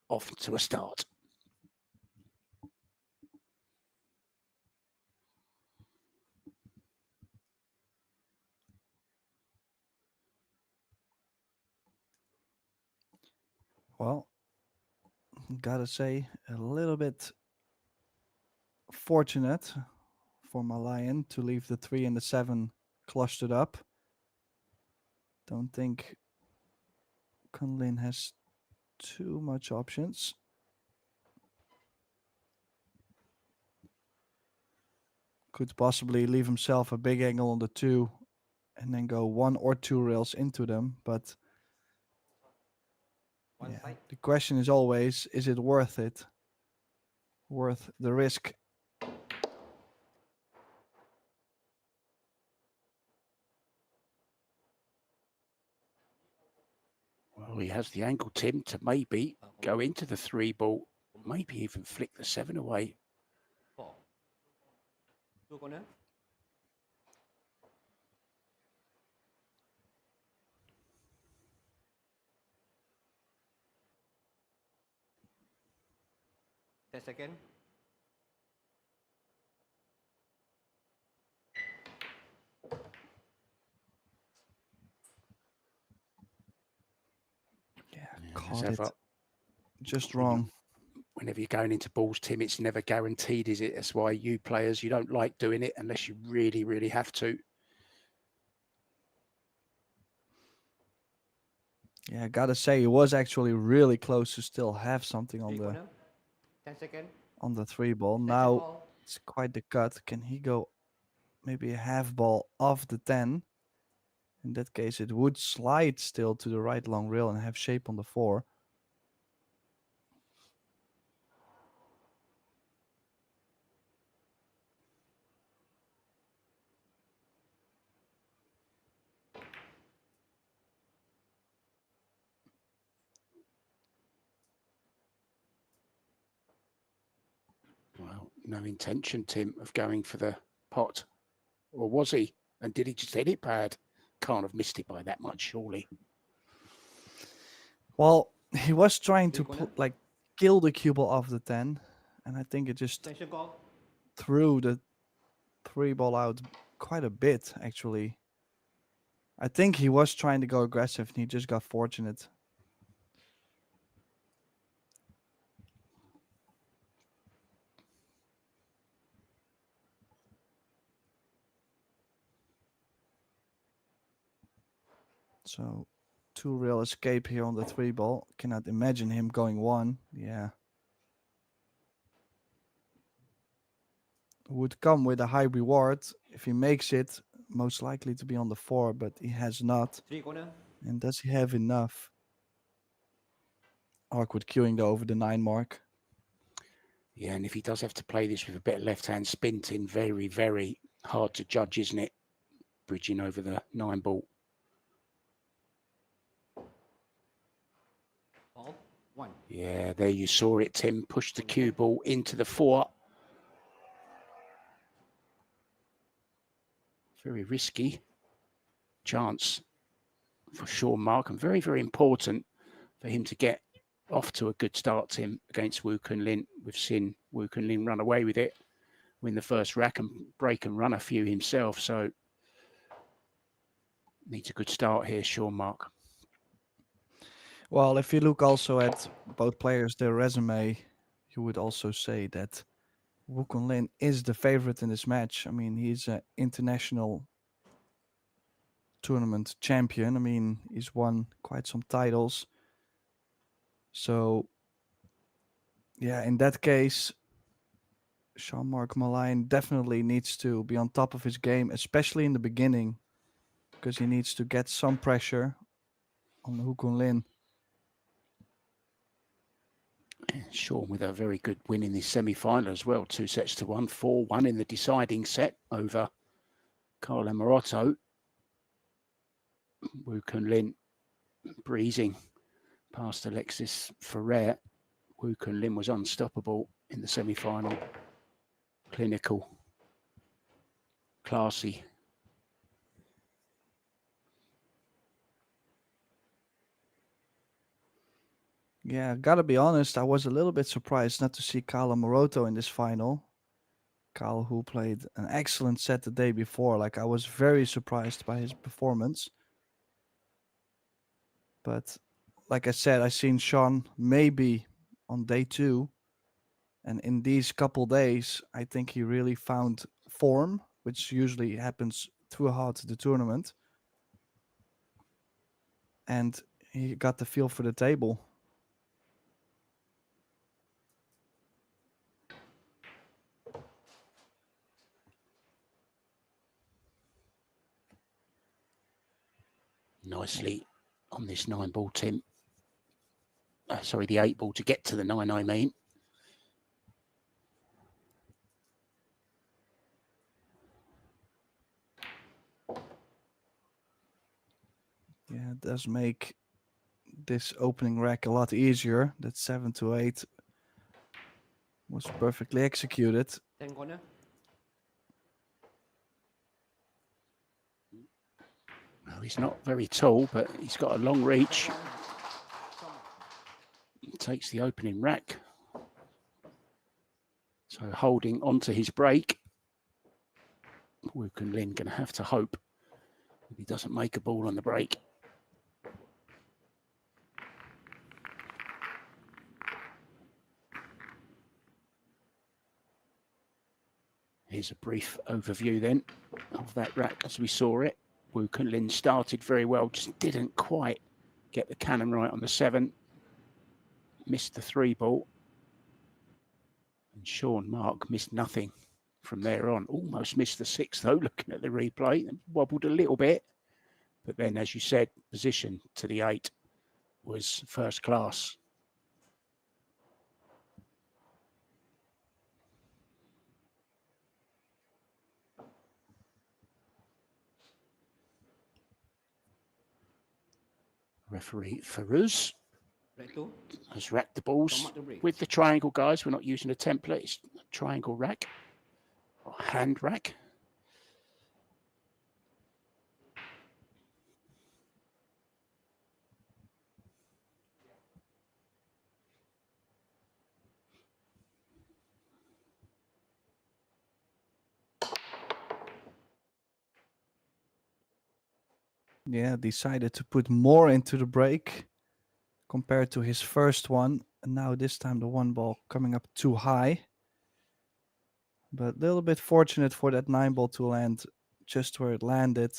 off to a start. Well, gotta say, a little bit fortunate for Malayan to leave the 3 and the 7 clustered up. Don't think Kunlin has too much options. Could possibly leave himself a big angle on the 2 and then go 1 or 2 rails into them, but yeah, the question is always, is it worth it? Worth the risk? Well, he has the angle, Tim, to maybe go into the 3 ball, maybe even flick the 7 away. 4. 2 corner. Ten second. Yeah, caught it Ever, just when wrong. whenever you're going into balls, Tim, it's never guaranteed, is it? That's why you players, you don't like doing it unless you really, really have to. Yeah, gotta say, he was actually really close to still have something 3 corner. 10 second. on the 3 ball. Second Now ball. it's quite the cut. Can he go maybe a half ball off the 10? In that case, it would slide still to the right long rail and have shape on the 4. Well, no intention, Tim, of going for the pot. Or was he? And did he just hit it bad? Can't have missed it by that much, surely. Well, he was trying to Three corner. kill the cue ball off the 10, and I think it just Tension call. threw the 3 ball out quite a bit, actually. I think he was trying to go aggressive and he just got fortunate. So 2 rail escape here on the 3 ball. Cannot imagine him going 1. Yeah. Would come with a high reward. If he makes it, most likely to be on the 4, but he has not. 3 corner. And does he have enough? Awkward queuing though over the 9 mark. Yeah, and if he does have to play this with a better left-hand spin, Tim, very, very hard to judge, isn't it? Bridging over the 9 ball. Ball. 1. Yeah, there you saw it, Tim. Push the cue ball into the 4. Very risky chance for Sean Mark, and very, very important for him to get off to a good start, Tim, against Wu Kunlin. We've seen Wu Kunlin run away with it, win the first rack and break and run a few himself. So needs a good start here, Sean Mark. Well, if you look also at both players, their resume, you would also say that Wukong Lin is the favorite in this match. I mean, he's an international tournament champion. I mean, he's won quite some titles. So, yeah, in that case, Jean-Marc Malayan definitely needs to be on top of his game, especially in the beginning, because he needs to get some pressure on Wukong Lin. Sean with a very good win in the semi-final as well. 2-1, 4-1 in the deciding set over Carl Amorotto. Wu Kunlin breezing past Alexis Ferrer. Wu Kunlin was unstoppable in the semi-final. Clinical, classy. Yeah, gotta be honest, I was a little bit surprised not to see Kyle Moroto in this final. Kyle, who played an excellent set the day before. Like, I was very surprised by his performance. But like I said, I seen Sean maybe on day 2. And in these couple days, I think he really found form, which usually happens throughout the tournament. And he got the feel for the table. Nicely on this 9-ball, Tim. Sorry, the 8-ball to get to the 9, I mean. Yeah, it does make this opening rack a lot easier. That 7 to 8 was perfectly executed. 10 corner. Well, he's not very tall, but he's got a long reach. Takes the opening rack. So holding onto his break. Wook and Lin going to have to hope that he doesn't make a ball on the break. Here's a brief overview then of that rack as we saw it. Wook and Lin started very well, just didn't quite get the cannon right on the 7. Missed the 3-ball. And Sean Mark missed nothing from there on. Almost missed the 6 though, looking at the replay. And wobbled a little bit. But then, as you said, position to the 8 was first class. Referee Farouz Rack 2. has racked the balls Come up the break. with the triangle, guys. We're not using a template. It's a triangle rack or hand rack. Yeah, decided to put more into the break compared to his first one. And now this time the 1 ball coming up too high. But a little bit fortunate for that 9 ball to land just where it landed.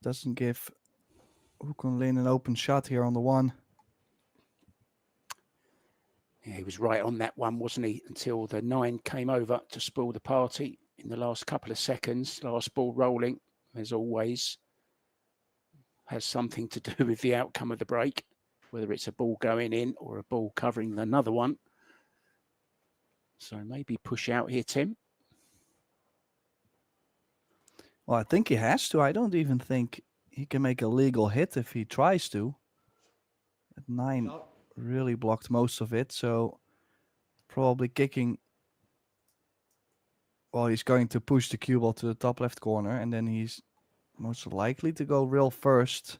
Doesn't give Wook and Lin an open shot here on the 1. Yeah, he was right on that one, wasn't he? Until the 9 came over to spoil the party in the last couple of seconds. Last ball rolling, as always, has something to do with the outcome of the break, whether it's a ball going in or a ball covering another one. So maybe push out here, Tim. Well, I think he has to. I don't even think he can make a legal hit if he tries to. At 9 Shot. really blocked most of it, so probably kicking. Well, he's going to push the cue ball to the top left corner, and then he's most likely to go real first.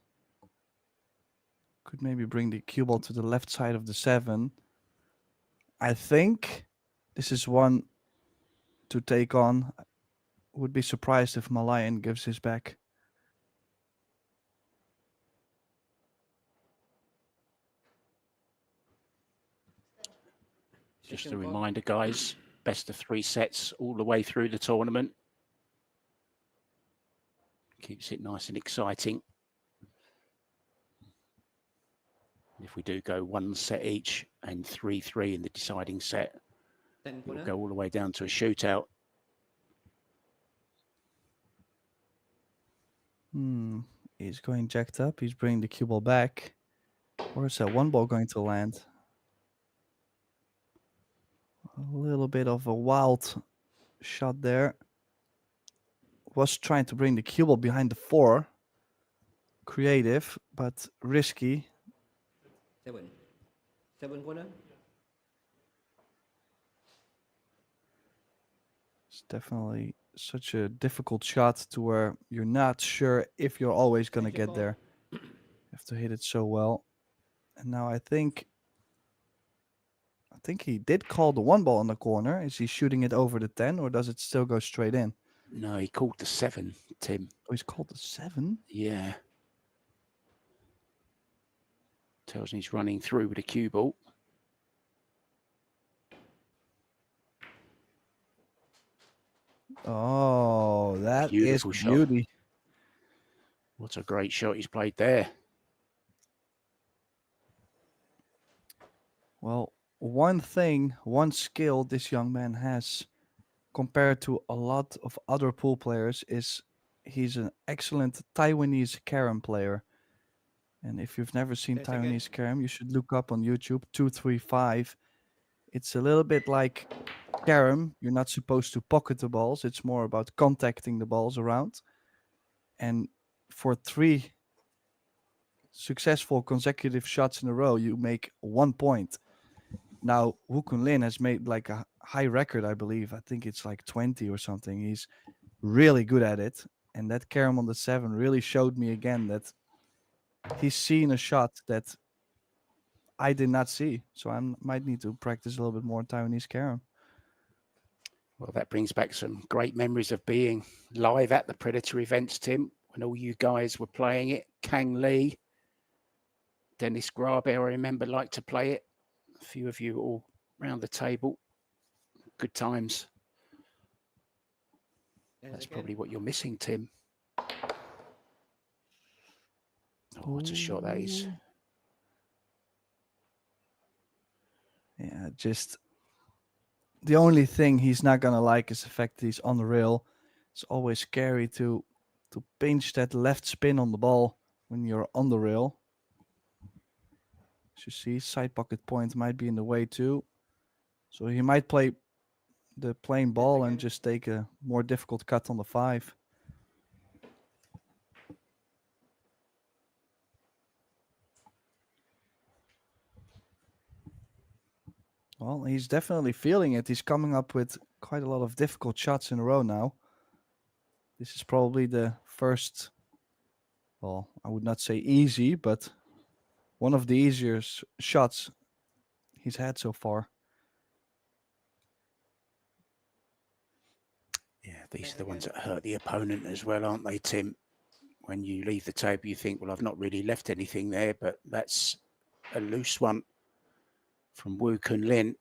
Could maybe bring the cue ball to the left side of the 7. I think this is one to take on. Would be surprised if Malayan gives his back. Just a Second ball. reminder, guys, best of 3 sets all the way through the tournament. Keeps it nice and exciting. If we do go 1 set each and 3-3 in the deciding set, 10 we'll corner. go all the way down to a shootout. He's going jacked up. He's bringing the cue ball back. Or is that 1 ball going to land? A little bit of a wild shot there. Was trying to bring the cue ball behind the 4. Creative, but risky. 7. 7 corner. It's definitely such a difficult shot to where you're not sure if you're always going to get there. You have to hit it so well. And now I think think he did call the 1 ball in the corner. Is he shooting it over the 10 or does it still go straight in? No, he called the 7, Tim. Oh, he's called the 7? Yeah. Tells me he's running through with a cue ball. Oh, that Beautiful is shot. beauty. What a great shot he's played there. Well, one skill this young man has compared to a lot of other pool players is he's an excellent Taiwanese carom player. And if you've never seen 10 seconds. Taiwanese carom, you should look up on YouTube 235. It's a little bit like carom. You're not supposed to pocket the balls. It's more about contacting the balls around. And for 3 successful consecutive shots in a row, you make 1 point. Now, Woo Kun Lin has made like a high record, I believe. I think it's like 20 or something. He's really good at it. And that carom on the 7 really showed me again that he's seen a shot that I did not see. So I might need to practice a little bit more Taiwanese carom. Well, that brings back some great memories of being live at the Predator events, Tim, when all you guys were playing it. Kang Lee, Dennis Grabe, I remember, liked to play it. A few of you all around the table. Good times. 10 That's seconds. probably what you're missing, Tim. Oh, what a shot that is. Yeah, just the only thing he's not gonna like is the fact that he's on the rail. It's always scary to pinch that left spin on the ball when you're on the rail. As you see, side pocket point might be in the way too. So he might play the plain ball and just take a more difficult cut on the 5. Well, he's definitely feeling it. He's coming up with quite a lot of difficult shots in a row now. This is probably the first, well, I would not say easy, but one of the easier shots he's had so far. Yeah, these are the ones that hurt the opponent as well, aren't they, Tim? When you leave the table, you think, well, I've not really left anything there, but that's a loose one from Woo Kun Lin.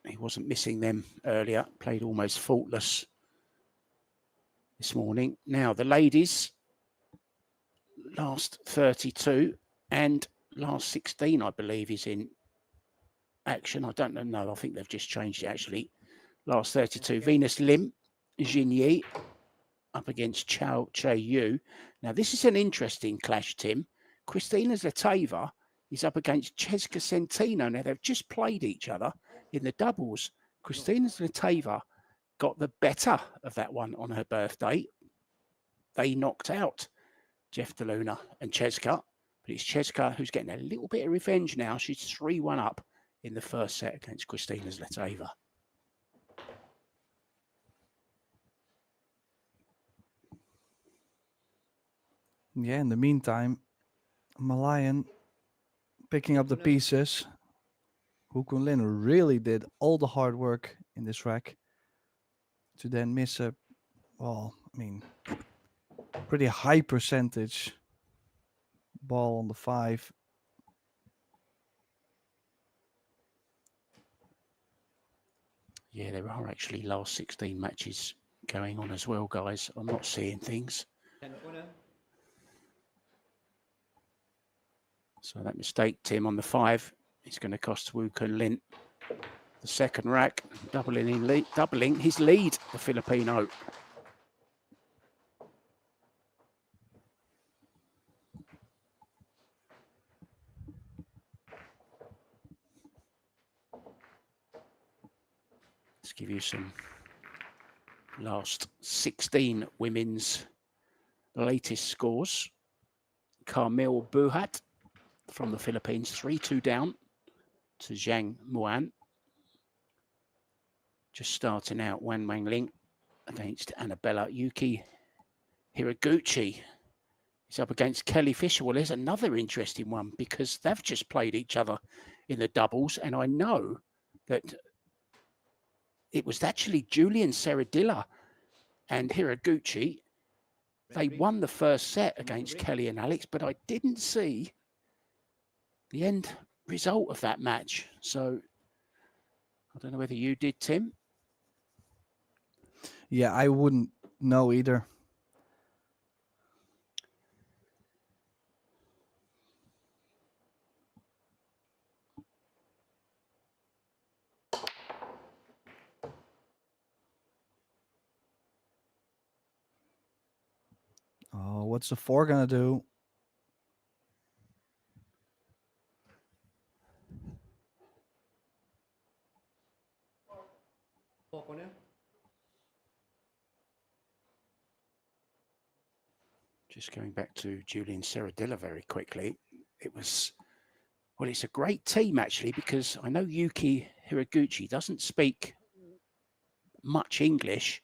He wasn't missing them earlier, played almost faultless this morning. Now, the ladies, last 32 and last 16, I believe, is in action. I don't know. No, I think they've just changed it, actually. Last 32, Venus Lim, Jin Yi, up against Chao Che Yu. Now, this is an interesting clash, Tim. Kristina Zlateva is up against Cheska Centino. Now, they've just played each other in the doubles. Kristina Zlateva got the better of that one on her birthday. They knocked out Jeff DeLuna and Cheska, but it's Cheska who's getting a little bit of revenge now. She's 3-1 up in the first set against Kristina Zlateva. Yeah, in the meantime, Malayan picking up the pieces. Woo Kun Lin really did all the hard work in this rack to then miss a, well, I mean, pretty high percentage ball on the 5. Yeah, there are actually last 16 matches going on as well, guys. I'm not seeing things. 10 corner. So that mistake, Tim, on the 5 is going to cost Woo Kun Lin the second rack, doubling his lead, the Filipino. Let's give you some last 16 women's latest scores. Carmel Buhat from the Philippines, 3-2 down to Zhang Muan. Just starting out, Wan Wangling against Annabella. Yuki Hiraguchi is up against Kelly Fisher. Well, there's another interesting one because they've just played each other in the doubles, and I know that it was actually Julian Seradilla and Hiraguchi. They won the first set against Kelly and Alex, but I didn't see the end result of that match. So I don't know whether you did, Tim. Yeah, I wouldn't know either. Oh, what's the 4 gonna do? Four corner. Just going back to Julian Seradilla very quickly. It was, well, it's a great team actually, because I know Yuki Hiraguchi doesn't speak much English,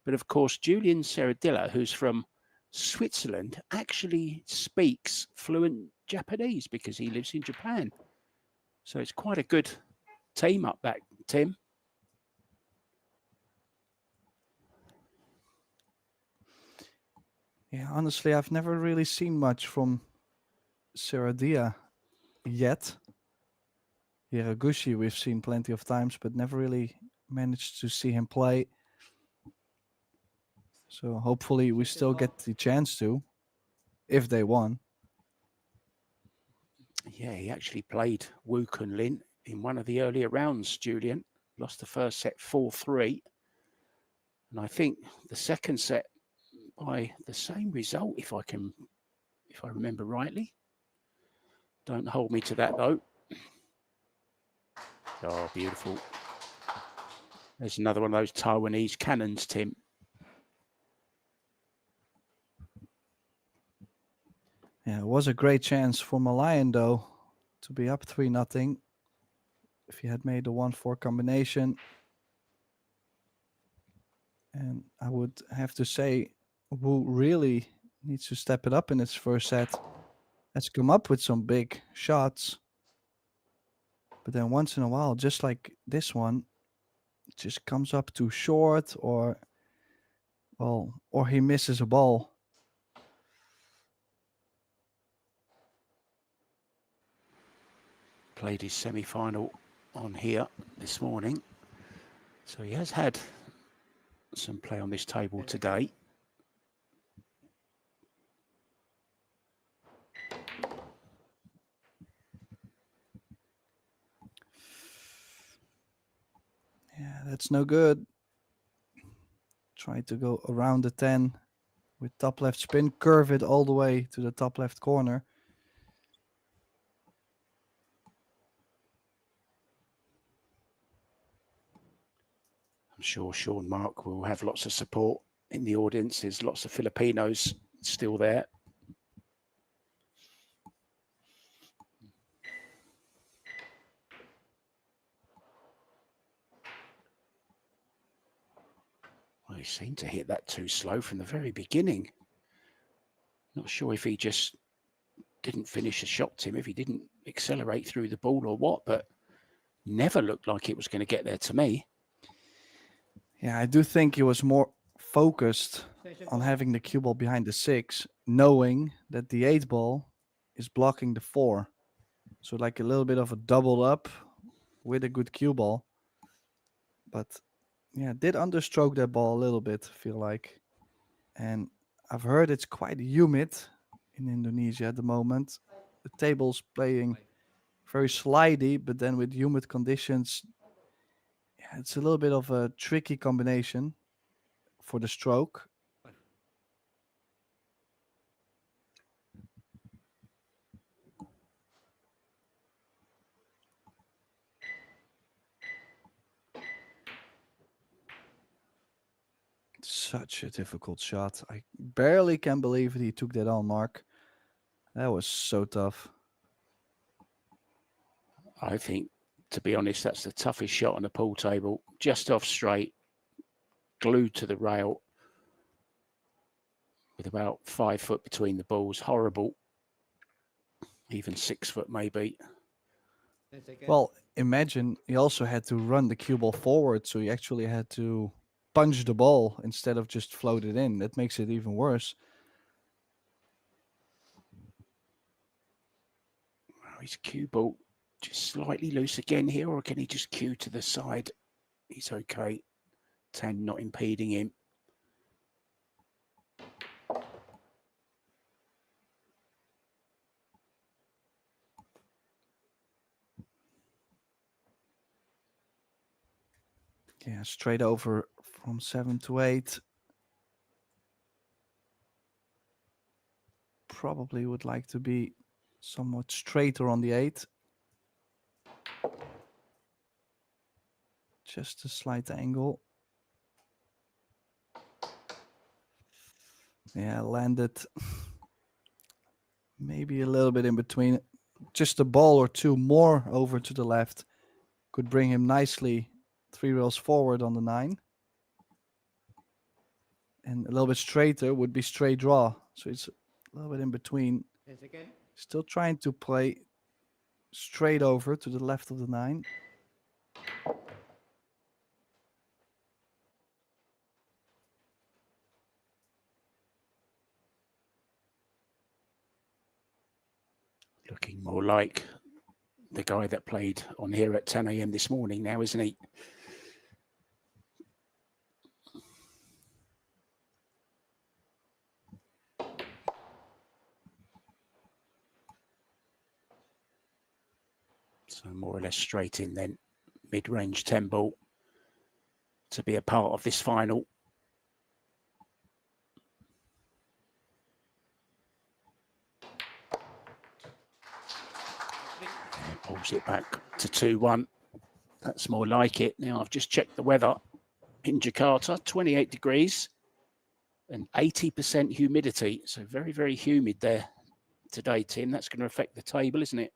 but of course Julian Seradilla, who's from Switzerland, actually speaks fluent Japanese because he lives in Japan. So it's quite a good team up that, Tim. Yeah, honestly, I've never really seen much from Seradia yet. Hiraguchi we've seen plenty of times, but never really managed to see him play. So hopefully we still get the chance to, if they won. Yeah, he actually played Wu Kunlin in one of the earlier rounds, Julian. Lost the first set 4-3. And I think the second set by the same result, if I remember rightly. Don't hold me to that though. Oh, beautiful. There's another one of those Taiwanese cannons, Tim. Yeah, it was a great chance for Malayan though to be up 3-0. If he had made the 1-4 combination. And I would have to say, Wu really needs to step it up in its first set. Has come up with some big shots. But then once in a while, just like this one, it just comes up too short or he misses a ball. Played his semi-final on here this morning. So he has had some play on this table today. Yeah, that's no good. Try to go around the 10 with top left spin, curve it all the way to the top left corner. I'm sure Sean Mark will have lots of support in the audience. There's lots of Filipinos still there. Well, he seemed to hit that too slow from the very beginning. Not sure if he just didn't finish the shot, Tim, if he didn't accelerate through the ball or what, but never looked like it was going to get there to me. Yeah, I do think he was more focused on having the cue ball behind the 6, knowing that the 8 ball is blocking the 4. So like a little bit of a double up with a good cue ball. But yeah, did understroke that ball a little bit, I feel like. And I've heard it's quite humid in Indonesia at the moment. The table's playing very slidey, but then with humid conditions, yeah, it's a little bit of a tricky combination for the stroke. Such a difficult shot. I barely can believe he took that on, Mark. That was so tough. I think, to be honest, that's the toughest shot on the pool table. Just off straight, glued to the rail, with about 5 foot between the balls. Horrible. Even 6 foot maybe. Well, imagine he also had to run the cue ball forward, so he actually had to punch the ball instead of just float it in. That makes it even worse. Oh, his cue ball just slightly loose again here, or can he just cue to the side? He's okay. 10 not impeding him. Yeah, straight over from 7 to 8. Probably would like to be somewhat straighter on the 8. Just a slight angle. Yeah, landed maybe a little bit in between. Just a ball or two more over to the left could bring him nicely 3 rails forward on the 9. And a little bit straighter would be straight draw. So it's a little bit in between. 10 seconds. Still trying to play straight over to the left of the 9. Looking more like the guy that played on here at 10 a.m. this morning now, isn't he? So more or less straight in then, mid-range 10 ball to be a part of this final. And pulls it back to 2-1. That's more like it. Now I've just checked the weather in Jakarta, 28 degrees and 80% humidity. So very, very humid there today, Tim. That's going to affect the table, isn't it?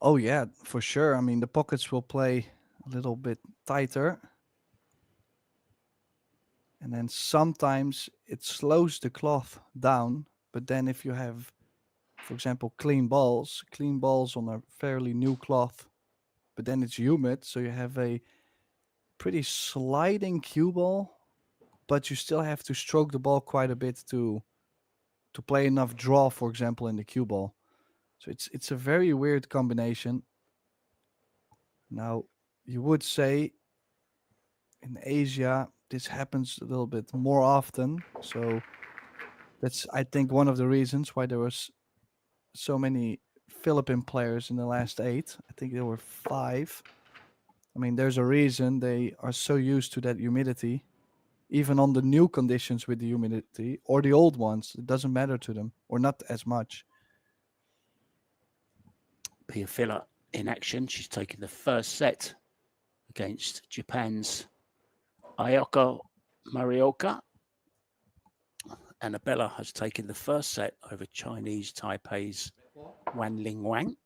Oh, yeah, for sure. I mean, the pockets will play a little bit tighter. And then sometimes it slows the cloth down. But then if you have, for example, clean balls on a fairly new cloth, but then it's humid, so you have a pretty sliding cue ball, but you still have to stroke the ball quite a bit to play enough draw, for example, in the cue ball. So it's a very weird combination. Now, you would say in Asia this happens a little bit more often. So that's, I think, one of the reasons why there was so many Philippine players in the last 8. I think there were 5. I mean, there's a reason they are so used to that humidity, even on the new conditions with the humidity or the old ones. It doesn't matter to them, or not as much. Pia Filler in action. She's taken the first set against Japan's Ayako Morioka. Annabella has taken the first set over Chinese Taipei's Wan Ling Wang.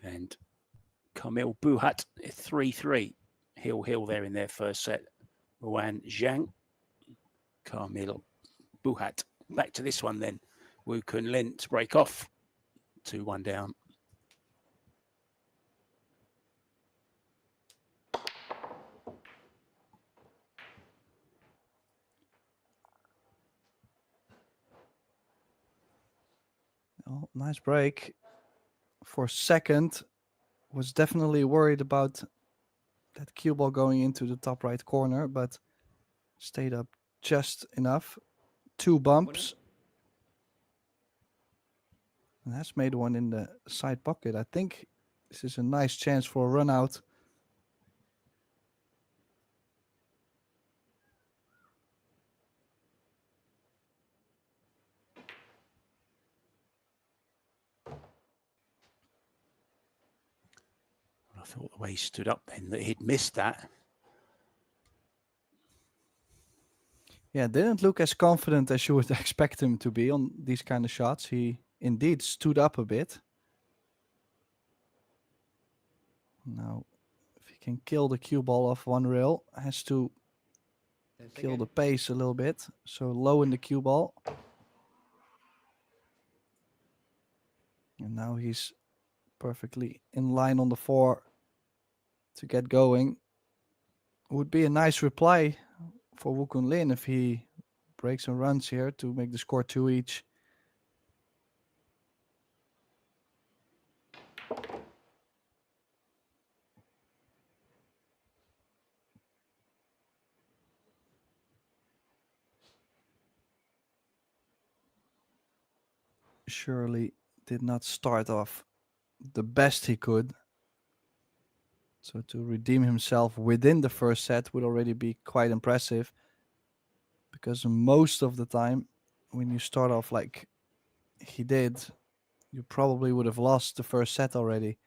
And Camille Buhat 3-3. Hill there in their first set. Wan Zhang, Camille Buhat. Back to this one then. Wu Kun Lin to break off. 2-1 down. Oh, nice break. For a second, was definitely worried about that cue ball going into the top right corner, but stayed up just enough. 2 bumps. And that's made one in the side pocket. I think this is a nice chance for a run out. I thought the way he stood up then that he'd missed that. Yeah, didn't look as confident as you would expect him to be on these kind of shots. He indeed stood up a bit. Now, if he can kill the cue ball off 1 rail, has to kill the pace a little bit. So low in the cue ball. And now he's perfectly in line on the 4 to get going. Would be a nice reply for Woo Kun Lin if he breaks and runs here to make the score 2 each. Surely did not start off the best he could. So to redeem himself within the first set would already be quite impressive. Because most of the time, when you start off like he did, you probably would have lost the first set already.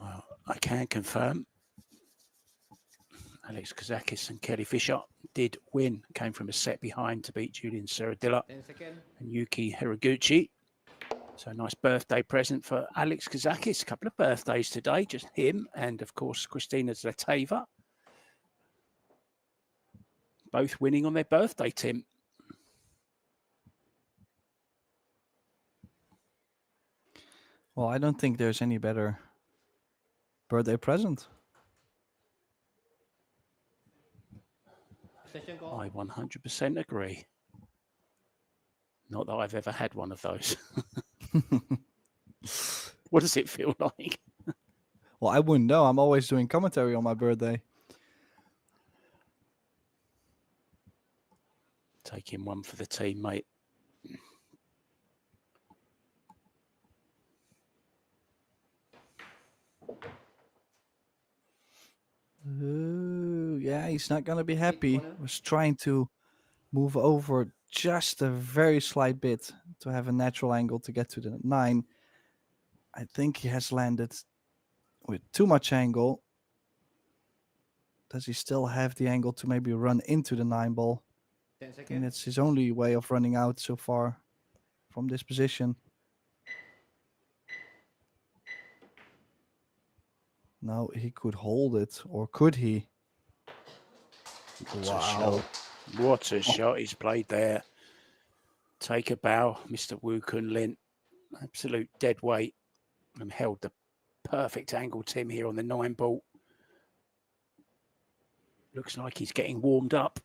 Well, I can confirm Alex Kazakis and Kelly Fisher did win, came from a set behind to beat Julian Seradilla 10 seconds. and Yuki Hiraguchi. So a nice birthday present for Alex Kazakis. A couple of birthdays today, just him and, of course, Kristina Zleteva. Both winning on their birthday, Tim. Well, I don't think there's any better birthday present. Session call. I 100% agree. Not that I've ever had one of those. What does it feel like? Well, I wouldn't know. I'm always doing commentary on my birthday. Taking one for the team, mate. Ooh, yeah, he's not going to be happy. corner. Was trying to move over just a very slight bit to have a natural angle to get to the 9. I think he has landed with too much angle. Does he still have the angle to maybe run into the 9 ball? 10 I think seconds. that's his only way of running out so far from this position. Now he could hold it, or could he? What a shot. What a shot he's played there. Take a bow, Mr. Woo Kun Lin. Absolute dead weight. And held the perfect angle, Tim, here on the 9 ball. Looks like he's getting warmed up.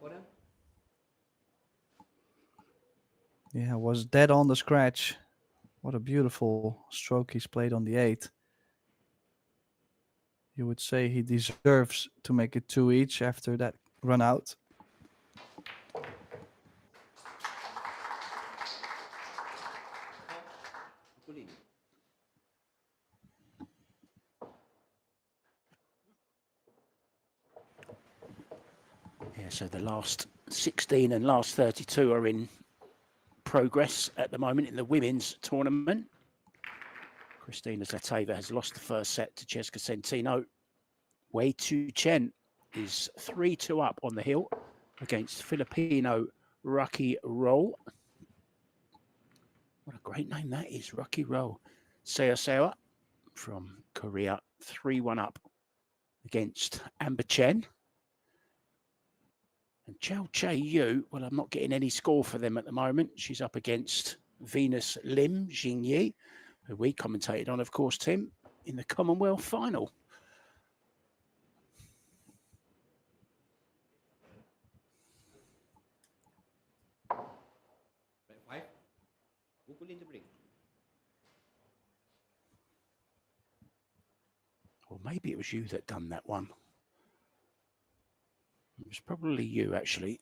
Corner. Yeah, was dead on the scratch. What a beautiful stroke he's played on the 8. You would say he deserves to make it 2 each after that run out. Kulin. Yeah, so the last 16 and last 32 are in progress at the moment in the women's tournament. Kristina Zleteva has lost the first set to Cheska Centino. Wei Tu Chen is 3-2 up on the hill against Filipino Rucky Roll. What a great name that is, Rucky Roll. Seo from Korea, 3-1 up against Amber Chen. And Chao Che Yu, well, I'm not getting any score for them at the moment. She's up against Venus Lim Jingyi, who we commentated on, of course, Tim, in the Commonwealth final. Right 5. Kulin to break. Or maybe it was you that done that one. It was probably you, actually.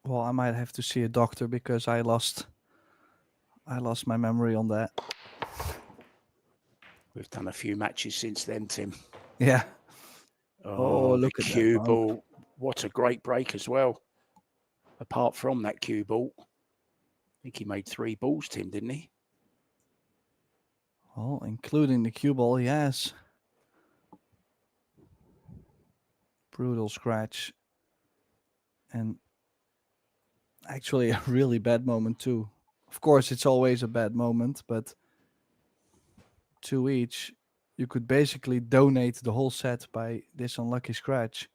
Well, I might have to see a doctor because I lost my memory on that. We've done a few matches since then, Tim. Yeah. Oh, look the at that cue bump. ball. What a great break as well. Apart from that cue ball. I think he made 3 balls, Tim, didn't he? Well, including the cue ball, yes. Brutal scratch. And Actually, a really bad moment too. Of course, it's always a bad moment, but 2 each, you could basically donate the whole set by this unlucky scratch.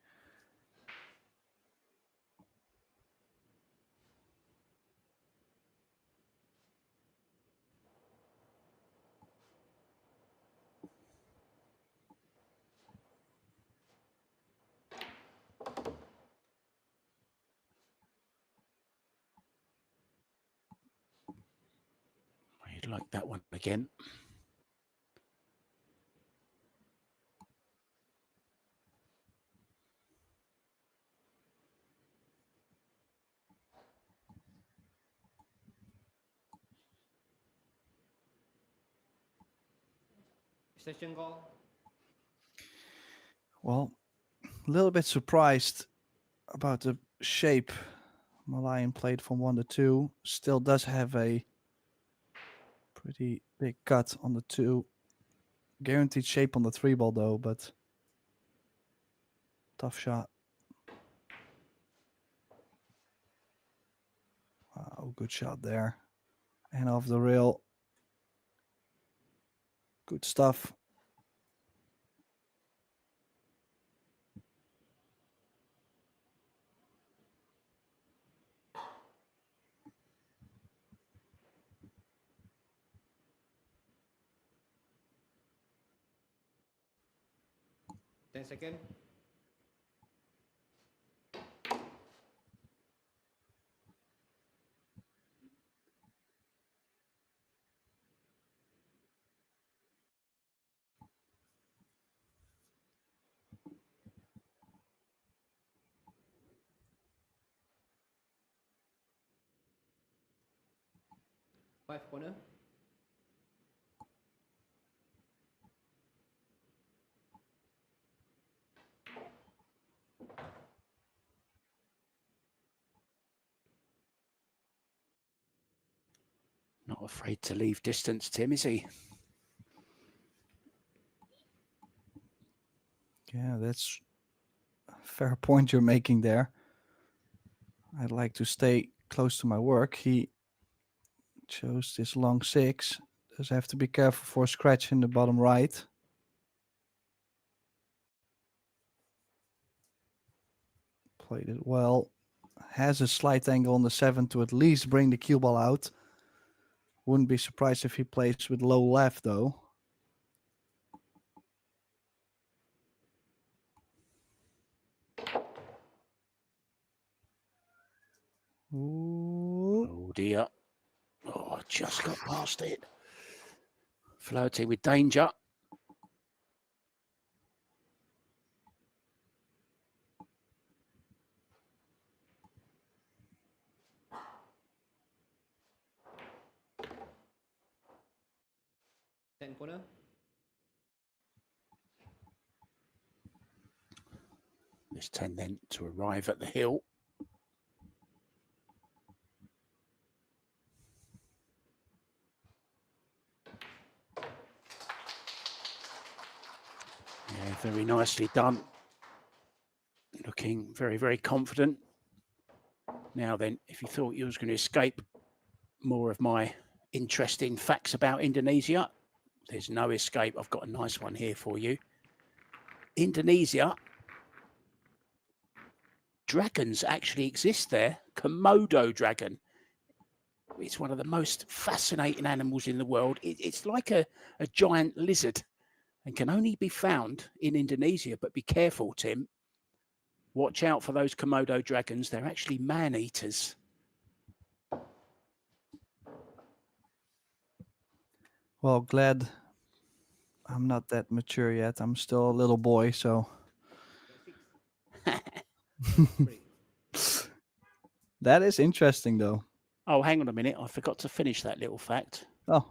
You'd like that one again. Session call. Well, a little bit surprised about the shape Malayan played from 1 to 2. Still does have a pretty big cut on the 2. Guaranteed shape on the 3 ball though, but tough shot. Wow, good shot there. And off the rail. Good stuff. Second. Five corner. Not afraid to leave distance, Tim, is he? Yeah, that's a fair point you're making there. I'd like to stay close to my work. He chose this long 6. Does have to be careful for a scratch in the bottom right. Played it well. Has a slight angle on the 7 to at least bring the cue ball out. Wouldn't be surprised if he plays with low left though. Ooh. Oh dear. Oh, just got past it. Flirting with danger. Corner. This 10 then to arrive at the hill. Yeah, very nicely done. Looking very, very confident. Now then, if you thought you was going to escape more of my interesting facts about Indonesia, there's no escape. I've got a nice one here for you. Indonesia, dragons actually exist there. Komodo dragon. It's one of the most fascinating animals in the world. It's like a giant lizard and can only be found in Indonesia. But be careful, Tim. Watch out for those Komodo dragons. They're actually man-eaters. Well, glad I'm not that mature yet. I'm still a little boy, so that is interesting though. Oh, hang on a minute. I forgot to finish that little fact. Oh,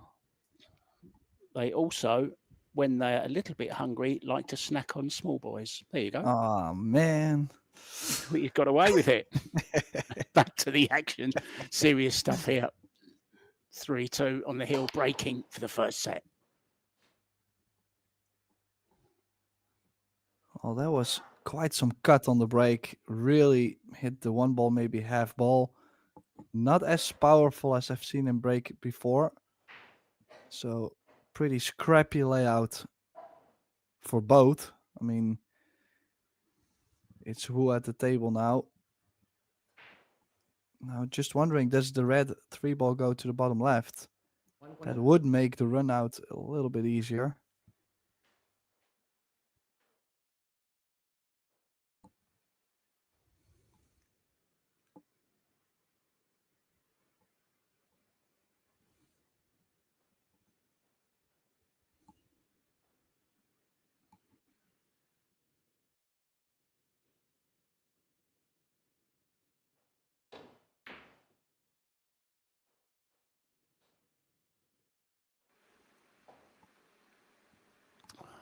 They also, when they're a little bit hungry, like to snack on small boys. There you go. oh man. Well, you've got away with it. Back to the action. Serious stuff here. 3-2 on the hill, breaking for the first set. Well, that was quite some cut on the break. Really hit the 1 ball, maybe half ball. not as powerful as I've seen him break before. So pretty scrappy layout for both. I mean, it's Wu at the table now. Now, just wondering, does the red 3-ball go to the bottom left? One That corner. would make the run out a little bit easier.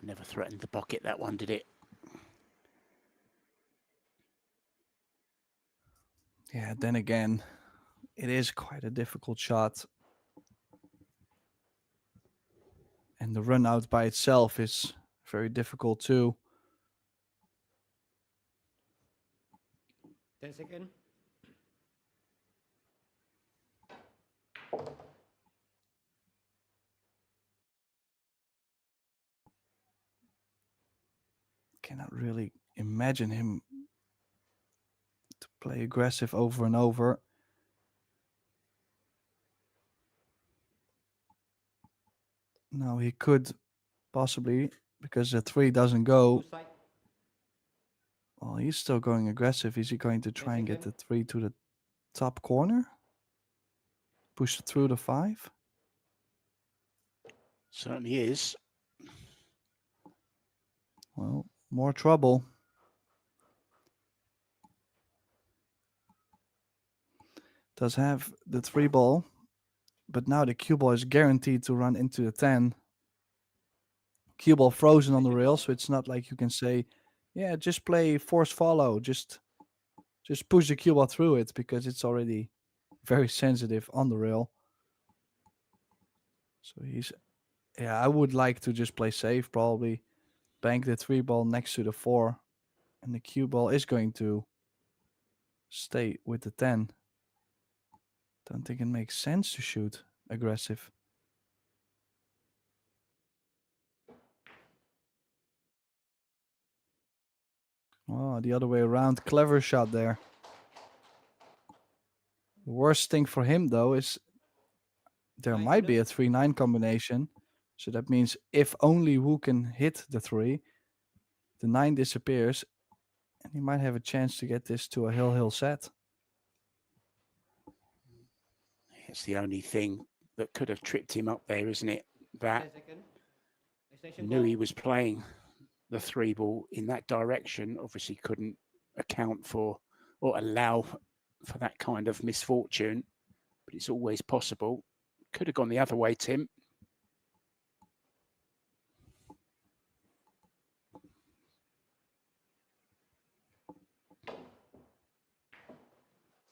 Never threatened the pocket, that one, did it? Yeah, then again, it is quite a difficult shot. And the run out by itself is very difficult too. 10 seconds. Cannot really imagine him to play aggressive over and over. No, he could possibly, because the 3 doesn't go. Two side. Well, he's still going aggressive. Is he going to try and get the 3 to the top corner? Push through the 5? Certainly is. Well, more trouble. Does have the 3-ball, but now the cue ball is guaranteed to run into the 10. Cue ball frozen on the rail, so it's not like you can say, yeah, just play force follow, just push the cue ball through it, because it's already very sensitive on the rail. So I would like to just play safe, probably bank the 3-ball next to the 4, and the cue ball is going to stay with the 10. Don't think it makes sense to shoot aggressive. Oh, the other way around. Clever shot there. The worst thing for him, though, is there Nine might be corner. a 3-9 combination. So that means if only Wu can hit the 3, the 9 disappears, and he might have a chance to get this to a hill set. It's the only thing that could have tripped him up there, isn't it? That 10 seconds. Extension knew call. he was playing the 3-ball in that direction. Obviously couldn't account for or allow for that kind of misfortune, but it's always possible. Could have gone the other way, Tim.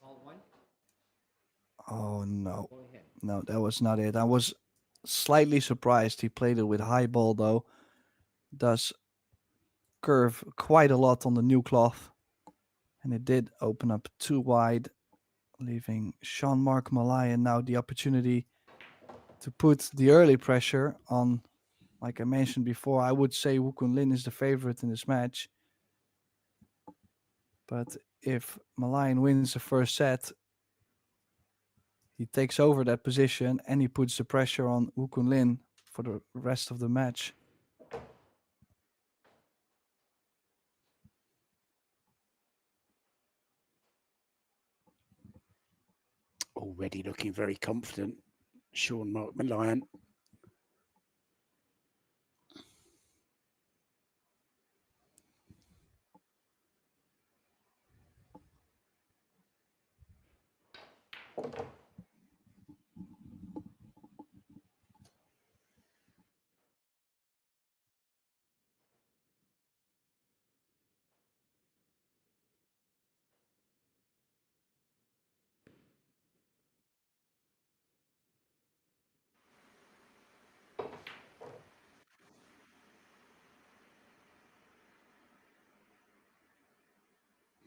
Ball one. Oh, no. Ball ahead. No, that was not it. I was slightly surprised he played it with high ball, though. Does curve quite a lot on the new cloth. And it did open up too wide, leaving Jean-Marc Malayan now the opportunity to put the early pressure on. Like I mentioned before, I would say Wu Kunlin is the favorite in this match. But if Malayan wins the first set, he takes over that position and he puts the pressure on Wu Kunlin for the rest of the match. Already looking very confident, Jean-Marc Malayan.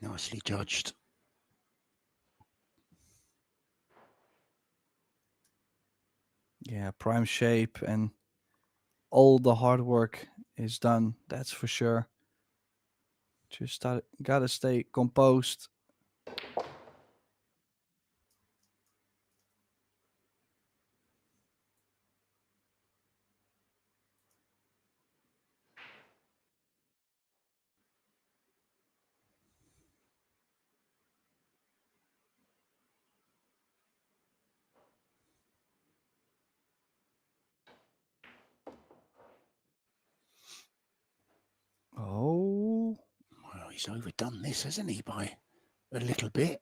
Nicely judged. Yeah, prime shape and all the hard work is done. That's for sure. Just gotta stay composed. Oh, Well, he's overdone this, hasn't he, by a little bit?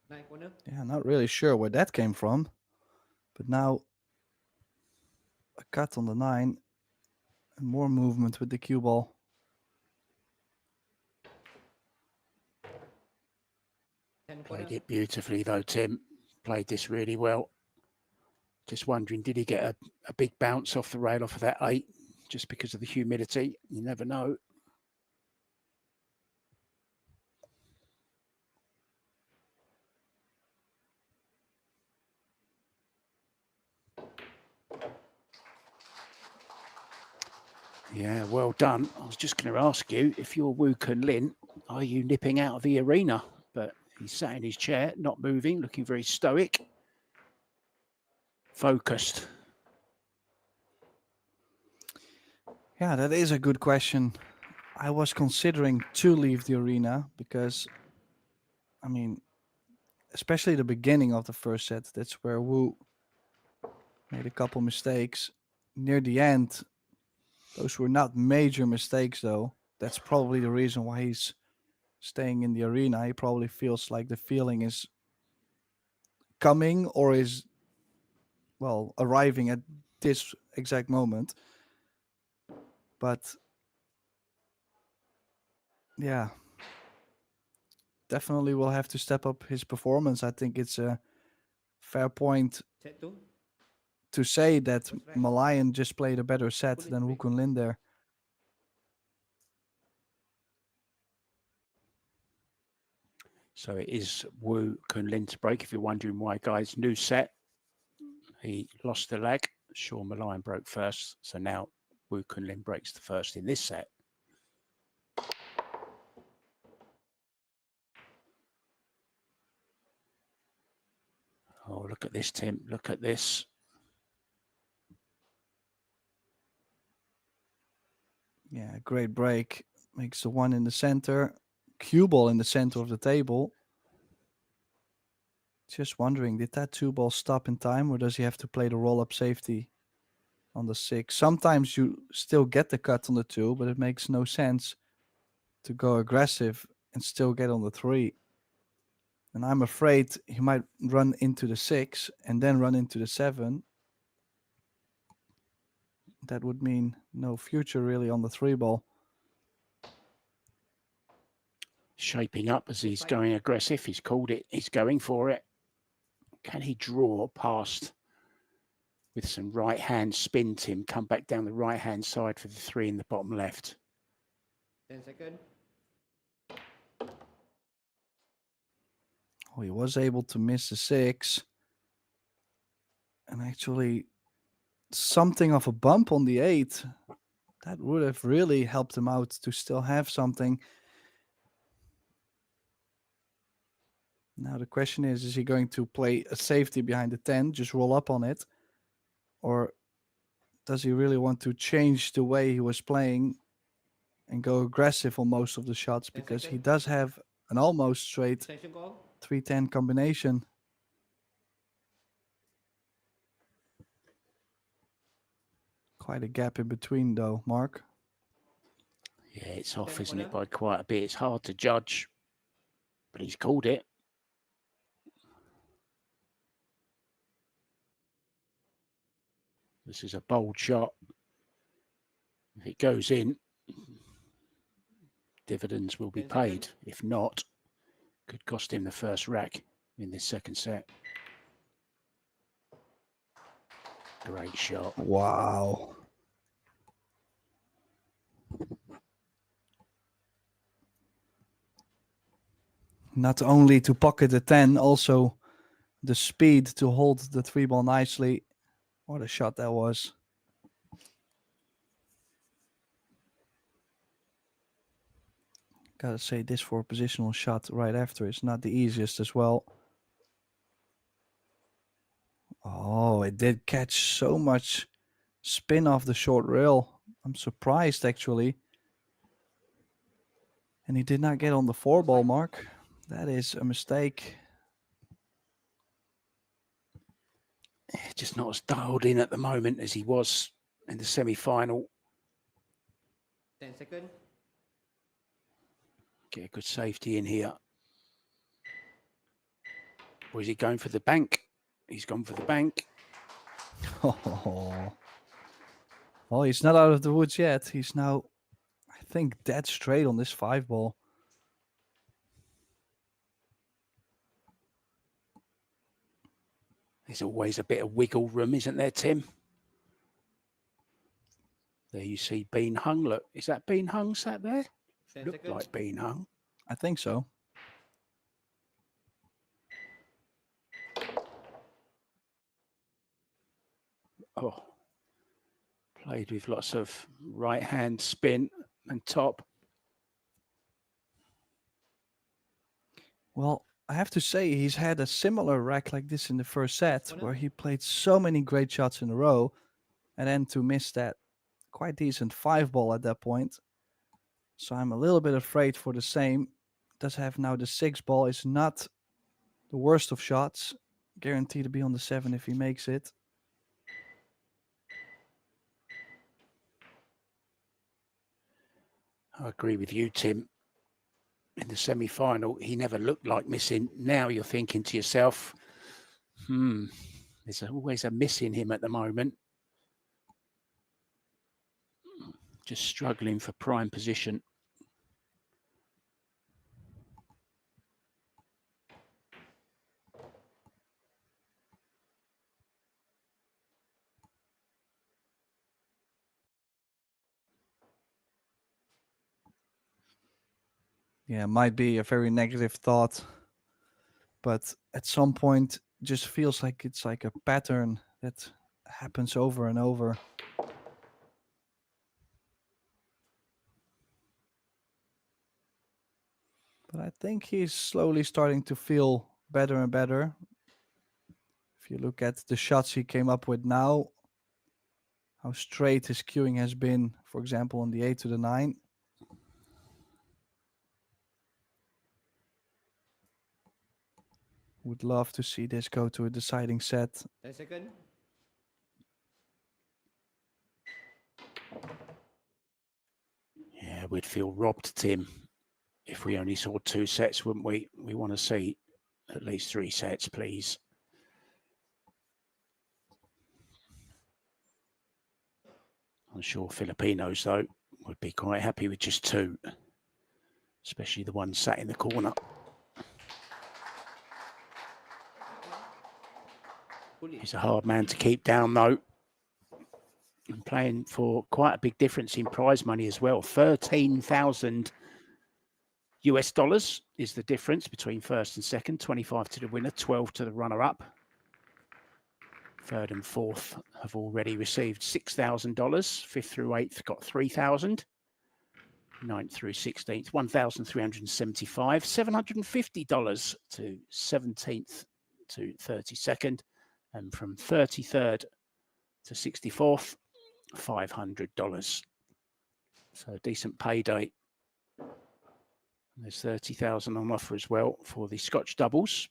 Nine corner. yeah, not really sure where that came from. But now a cut on the 9 and more movement with the cue ball. Ten corner. Played it beautifully, though, Tim. Played this really well. Just wondering, did he get a big bounce off the rail off of that 8 just because of the humidity? You never know. Yeah, well done. I was just going to ask you, if you're Wu Kun Lin, are you nipping out of the arena? But he sat in his chair, not moving, looking very stoic, focused. Yeah, that is a good question. I was considering to leave the arena because, I mean, especially the beginning of the first set, that's where Wu made a couple mistakes. Near the end, those were not major mistakes, though. That's probably the reason why he's staying in the arena. He probably feels like the feeling is coming or is, well, arriving at this exact moment. But yeah, definitely will have to step up his performance. I think it's a fair point Set two. to say that First strike. Malayan just played a better set than Wu Kun Lin there. So it is Wu Kun Lin to break. If you're wondering why, guys, new set. He lost the leg. Sean Malayan broke first. So now Wu Kun Lin breaks the first in this set. Oh, look at this, Tim. Look at this. Yeah, great break. Makes the 1 in the center. Cue ball in the center of the table. Just wondering, did that 2 ball stop in time or does he have to play the roll up safety on the 6? Sometimes you still get the cut on the 2, but it makes no sense to go aggressive and still get on the 3. And I'm afraid he might run into the 6 and then run into the 7. That would mean no future really on the 3 ball. Shaping up as he's going aggressive. He's called it. He's going for it. Can he draw past with some right hand spin, Tim? Come back down the right hand side for the 3 in the bottom left. 10 seconds. Oh, he was able to miss the 6. And actually something of a bump on the 8. That would have really helped him out to still have something. Now the question is he going to play a safety behind the 10, just roll up on it? Or does he really want to change the way he was playing and go aggressive on most of the shots? Because he does have an almost straight Extension call. 3-10 combination. Quite a gap in between though, Mark. Yeah, it's off, isn't it, by quite a bit. It's hard to judge, but he's called it. This is a bold shot. If it goes in, dividends will be paid. If not, could cost him the first rack in this second set. Great shot. Wow. Not only to pocket the 10, also the speed to hold the 3-ball nicely. What a shot that was. Gotta say, this for a positional shot right after is not the easiest as well. Oh, it did catch so much spin off the short rail. I'm surprised, actually. And he did not get on the 4-ball mark. That is a mistake. Just not as dialed in at the moment as he was in the semi-final. 10 seconds. Get a good safety in here. Or is he going for the bank? He's gone for the bank. Oh, he's not out of the woods yet. He's now, I think, dead straight on this 5-ball. There's always a bit of wiggle room, isn't there, Tim? There you see Bean Hung. Look, is that Bean Hung sat there? 10 Looked seconds. like Bean Hung. I think so. Oh, played with lots of right hand spin and top. Well, I have to say he's had a similar rack like this in the first set where he played so many great shots in a row and then to miss that quite decent 5-ball at that point. So I'm a little bit afraid for the same. Does have now the 6-ball. Is not the worst of shots. Guaranteed to be on the 7 if he makes it. I agree with you, Tim. In the semi-final, he never looked like missing. Now you're thinking to yourself, there's always a miss in him at the moment. Just struggling for prime position. Yeah, might be a very negative thought, but at some point just feels like it's like a pattern that happens over and over. But I think he's slowly starting to feel better and better. If you look at the shots he came up with now, how straight his cueing has been, for example, on the 8 to the 9. Would love to see this go to a deciding set. 10 seconds. Yeah, we'd feel robbed, Tim, if we only saw 2 sets, wouldn't we? We want to see at least 3 sets, please. I'm sure Filipinos, though, would be quite happy with just 2, especially the one sat in the corner. He's a hard man to keep down, though. And playing for quite a big difference in prize money as well. 13,000 US dollars is the difference between first and second. 25 to the winner, 12 to the runner-up. Third and fourth have already received $6,000. Fifth through eighth got 3,000. Ninth through 16th, 1,375. $750 to 17th to 32nd. And from 33rd to 64th, $500. So a decent payday. There's 30,000 on offer as well for the Scotch doubles.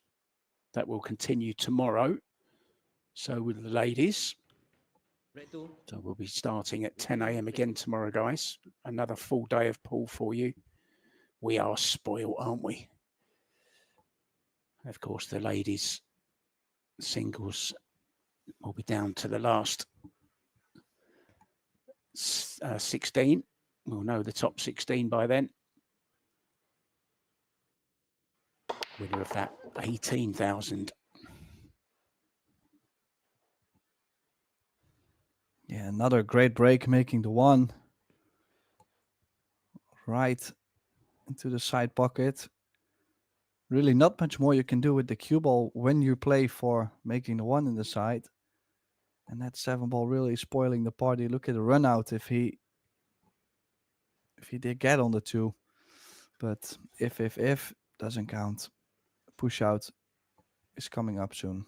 That will continue tomorrow. So will the ladies. So we'll be starting at 10 a.m. again tomorrow, guys. Another full day of pool for you. We are spoiled, aren't we? Of course, the ladies singles will be down to the last 16. We'll know the top 16 by then. Winner of that, 18,000. Yeah, another great break, making the 1 right into the side pocket. really not much more you can do with the cue ball when you play for making the 1 in the side. And that 7 ball really spoiling the party. Look at the run out if he did get on the 2. But if doesn't count. Push out is coming up soon.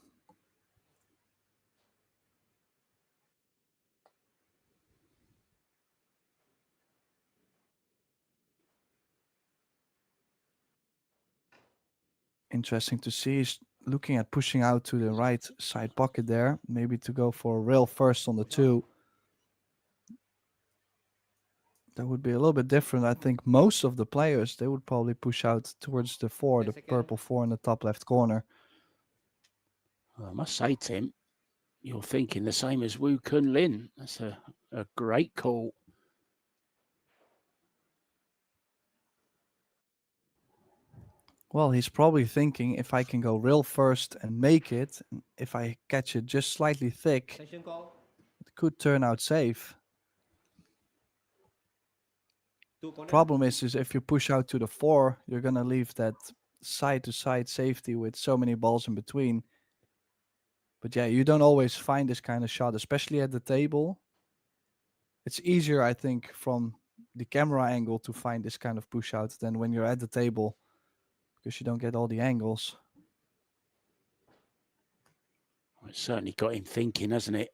Interesting to see is looking at pushing out to the right side pocket there, maybe to go for a rail first on the 2. That would be a little bit different. I think most of the players, they would probably push out towards the 4, the purple 4 in the top left corner. Well, I must say, Tim, you're thinking the same as Woo Kun Lin. That's a great call. Well, he's probably thinking if I can go rail first and make it, and if I catch it just slightly thick, Session call. it could turn out safe. 2 corner. Problem is if you push out to the 4, you're gonna leave that side-to-side safety with so many balls in between. But yeah, you don't always find this kind of shot, especially at the table. It's easier, I think, from the camera angle to find this kind of push out than when you're at the table, because you don't get all the angles. Well, it's certainly got him thinking, hasn't it?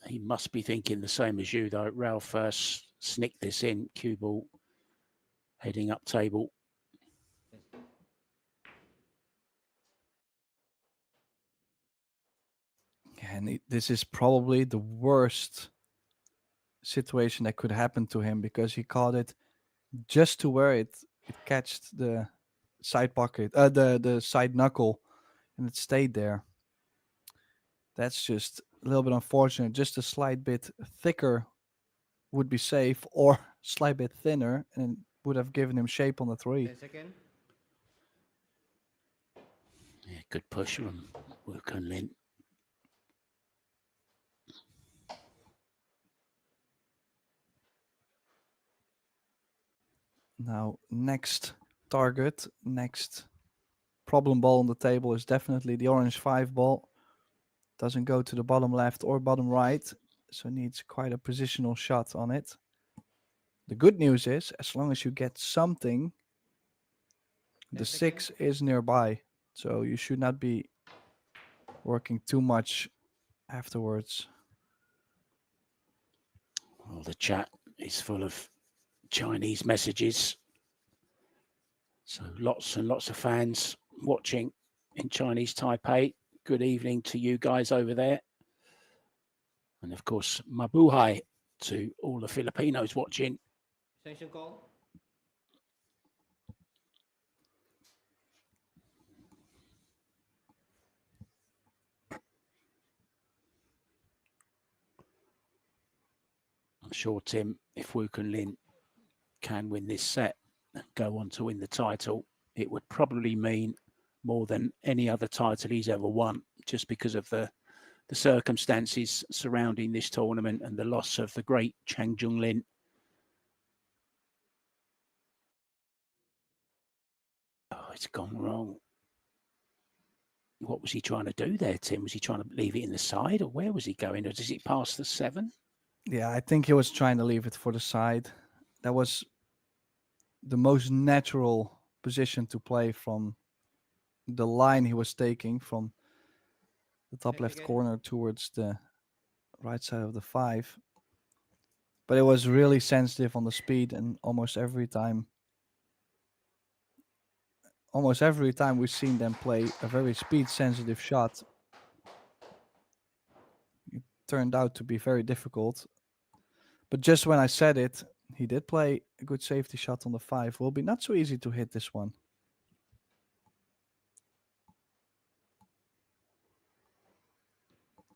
He must be thinking the same as you, though. Rail first, snick this in, cue ball, heading up table. And this is probably the worst situation that could happen to him, because he caught it just to where it catched the side pocket, the side knuckle, and it stayed there. That's just a little bit unfortunate. Just a slight bit thicker would be safe, or slight bit thinner, and would have given him shape on the 3. 10 seconds. Yeah, good push from Woo Kun Lin. Now, next target, next problem ball on the table is definitely the orange 5 ball. Doesn't go to the bottom left or bottom right, so needs quite a positional shot on it. The good news is, as long as you get something, the 6 is nearby, so you should not be working too much afterwards. Well, the chat is full of Chinese messages. So lots and lots of fans watching in Chinese Taipei. Good evening to you guys over there. And of course, mabuhay to all the Filipinos watching. Sanction call. I'm sure, Tim, if Woo Kun Lin can win this set and go on to win the title, it would probably mean more than any other title he's ever won, just because of the circumstances surrounding this tournament and the loss of the great Chang Jung Lin. Oh, it's gone wrong. What was he trying to do there, Tim? Was he trying to leave it in the side, or where was he going? Or does it pass the 7? Yeah, I think he was trying to leave it for the side. That was the most natural position to play from the line he was taking from the top left corner towards the right side of the 5. But it was really sensitive on the speed, and almost every time we've seen them play a very speed sensitive shot, it turned out to be very difficult. But just when I said it, he did play a good safety shot on the 5. Will be not so easy to hit this one.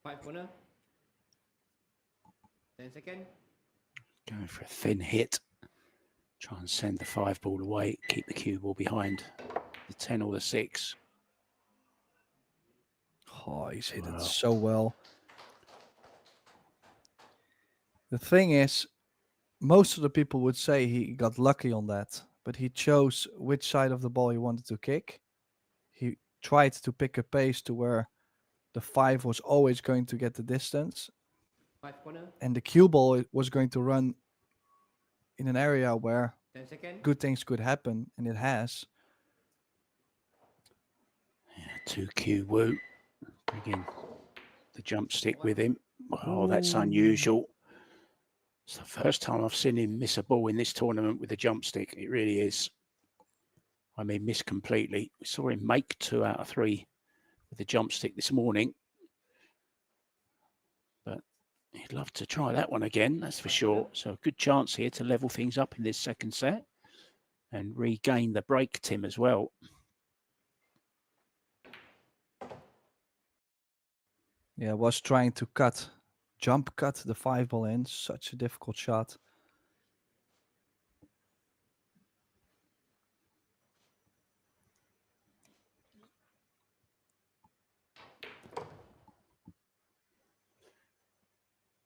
Five corner. 10 seconds. Going for a thin hit. Try and send the 5 ball away. Keep the cue ball behind the 10 or the 6. Oh, he's hit it so well. The thing is, most of the people would say he got lucky on that, but he chose which side of the ball he wanted to kick. He tried to pick a pace to where the 5 was always going to get the distance, 5 corner. and the cue ball was going to run in an area where 10 seconds. good things could happen, and it has. Yeah, 2Q Wu bringing the jump stick with him. Oh, that's unusual. It's the first time I've seen him miss a ball in this tournament with a jump stick. It really is. I mean, miss completely. We saw him make 2 out of 3 with the jump stick this morning. But he'd love to try that one again, that's for sure. So a good chance here to level things up in this second set and regain the break, Tim, as well. Yeah, was trying to jump cut the 5 ball in. Such a difficult shot.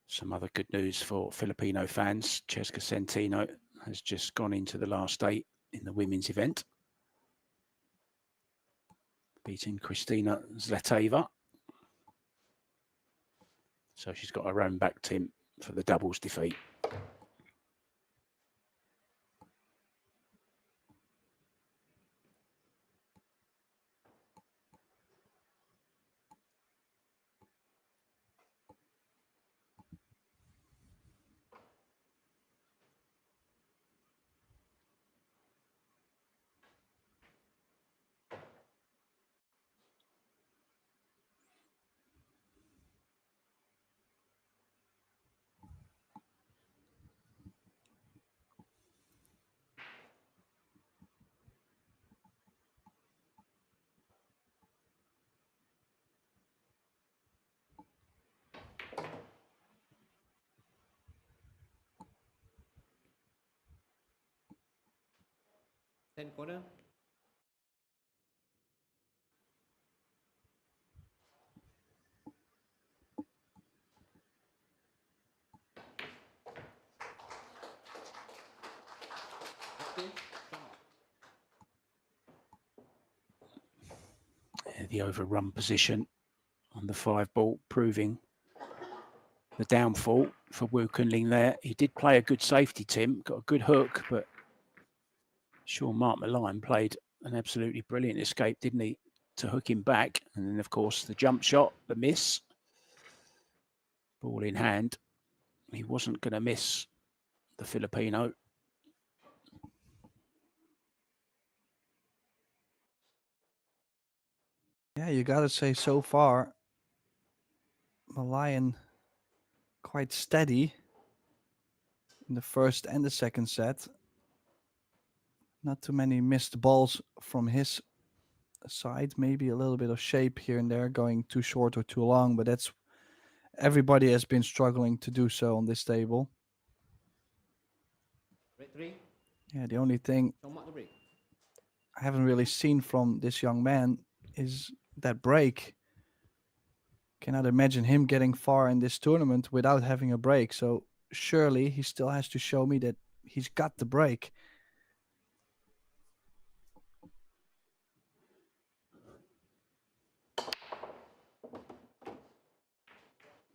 Some other good news for Filipino fans. Cheska Centino has just gone into the last 8 in the women's event, beating Kristina Zleteva. So she's got her own back, Tim, for the doubles defeat. Ten corner. The overrun position on the 5 ball, proving the downfall for Wu Kunling there. He did play a good safety, Tim, got a good hook, but sure, Mark Malayan played an absolutely brilliant escape, didn't he, to hook him back. And then, of course, the jump shot, the miss, ball in hand. He wasn't going to miss the Filipino. Yeah, you gotta say so far, Malayan quite steady in the first and the second set. Not too many missed balls from his side. Maybe a little bit of shape here and there, going too short or too long, but that's everybody has been struggling to do so on this table. Break 3. Yeah, the only thing Don't mark the break. I haven't really seen from this young man is that break. Cannot imagine him getting far in this tournament without having a break. So surely he still has to show me that he's got the break.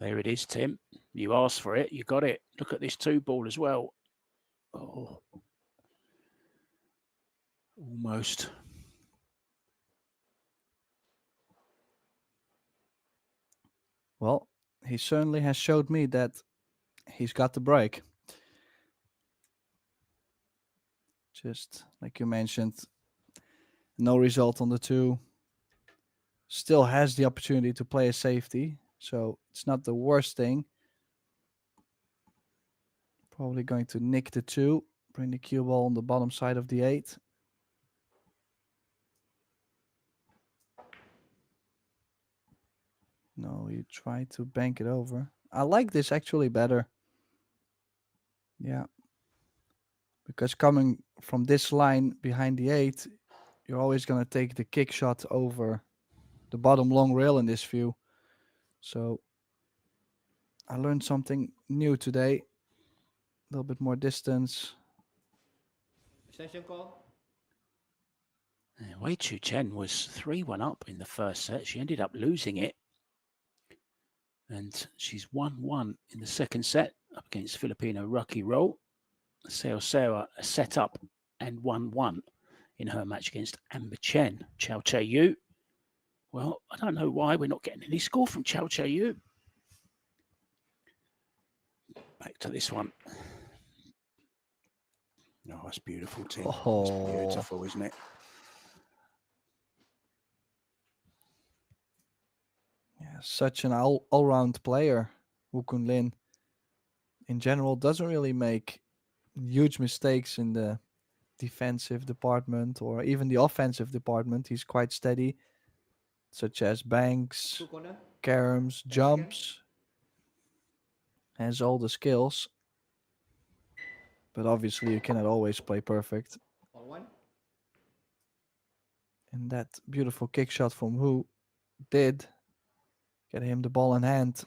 There it is, Tim. You asked for it, you got it. Look at this 2 ball as well. Oh, almost. Well, he certainly has showed me that he's got the break. Just like you mentioned, no result on the 2. Still has the opportunity to play a safety, so it's not the worst thing. Probably going to nick the 2, bring the cue ball on the bottom side of the 8. No, you try to bank it over. I like this actually better. Yeah. Because coming from this line behind the 8, you're always going to take the kick shot over the bottom long rail in this view. So I learned something new today. A little bit more distance. Extension call. Wei Chu Chen was 3-1 up in the first set. She ended up losing it. And she's 1-1 in the second set up against Filipino Rocky Roll. Seo Seo a set up and 1-1 in her match against Amber Chen. Chao Che Yu. Well, I don't know why we're not getting any score from Chao Che Yu. Back to this one. Oh, it's beautiful, Tim. Oh. It's beautiful, isn't it? Yeah, such an all-round player, Wu Kunlin. In general, doesn't really make huge mistakes in the defensive department or even the offensive department. He's quite steady, such as banks, 2 corner. caroms, jumps. Has all the skills. But obviously, you cannot always play perfect. All 1. And that beautiful kick shot from Wu did get him the ball in hand.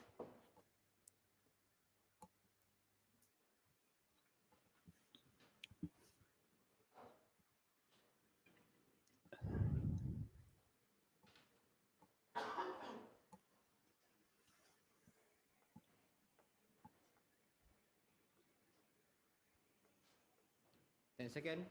Second.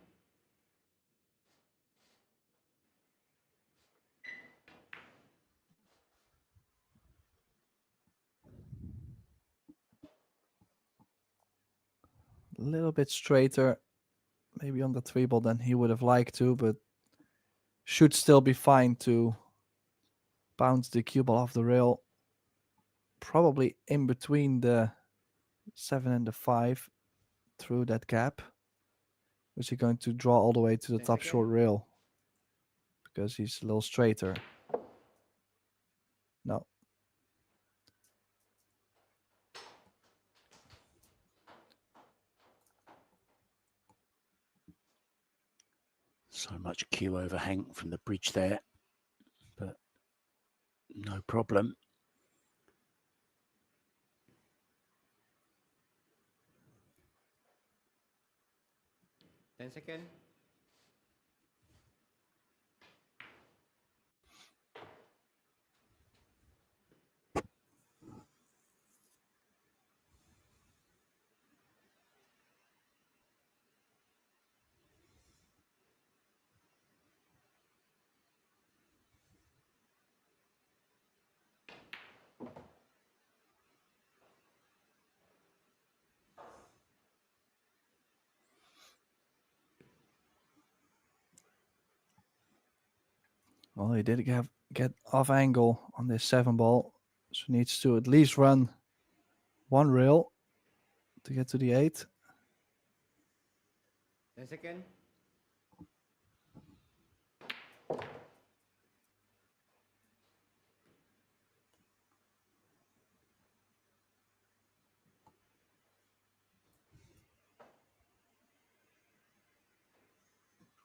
A little bit straighter, maybe on the 3-ball than he would have liked to, but should still be fine to bounce the cue ball off the rail. Probably in between the 7 and the 5 through that gap. Is he going to draw all the way to the top short rail? Because he's a little straighter. No. So much cue overhang from the bridge there, but no problem. Second. Well, he did get off angle on this 7-ball. So needs to at least run one rail to get to the 8. Second.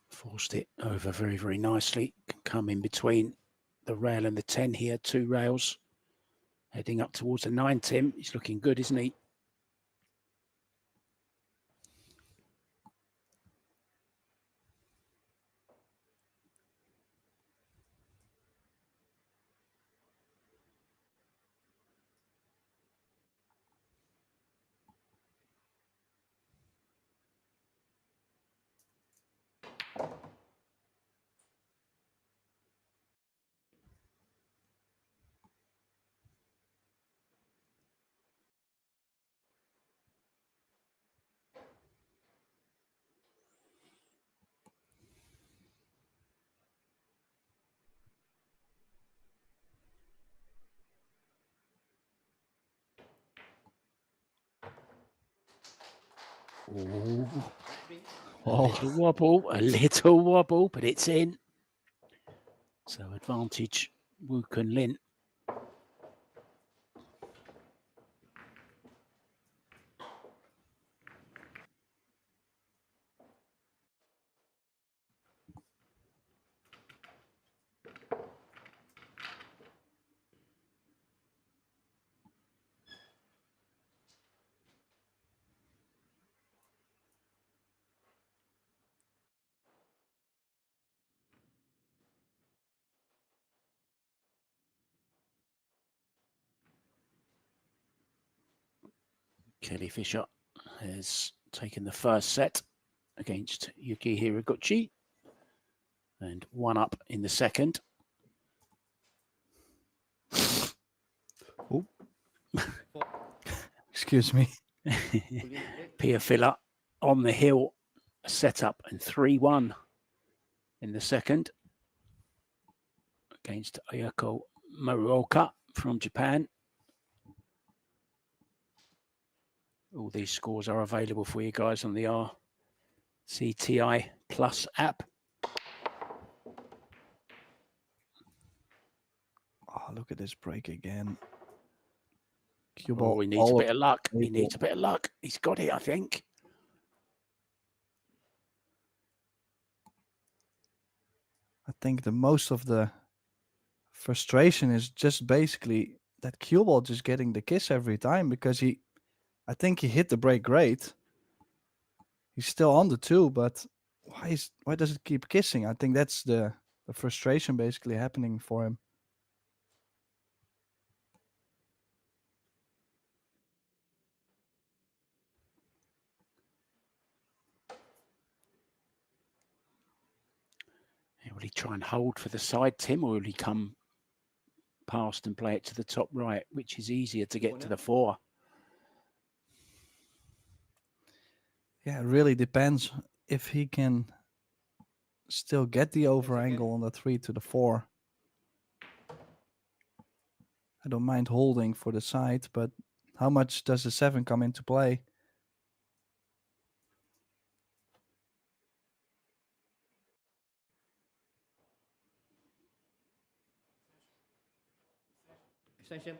Forced it over very, very nicely. Can come in between the rail and the 10 here. 2 rails. Heading up towards the 9, Tim. He's looking good, isn't he? Ooh. A little wobble, but it's in. So advantage Wu Kunlin. Kelly Fisher has taken the first set against Yuki Hiraguchi and 1 up in the second. Oh. Excuse me. Pia Filler on the hill, set up and 3-1 in the second against Ayako Maruoka from Japan. All these scores are available for you guys on the RCTI Plus app. Oh, look at this break again. Cue ball. Oh, he needs a bit of luck. He needs a bit of luck. He's got it, I think. I think the most of the frustration is just basically that cue ball just getting the kiss every time, because I think he hit the break great. He's still on the 2, but why does it keep kissing? I think that's the frustration basically happening for him. Will he try and hold for the side, Tim, or will he come past and play it to the top right, which is easier to get to the 4? Yeah, it really depends if he can still get the over angle on the 3 to the 4. I don't mind holding for the side, but how much does the 7 come into play? Extension.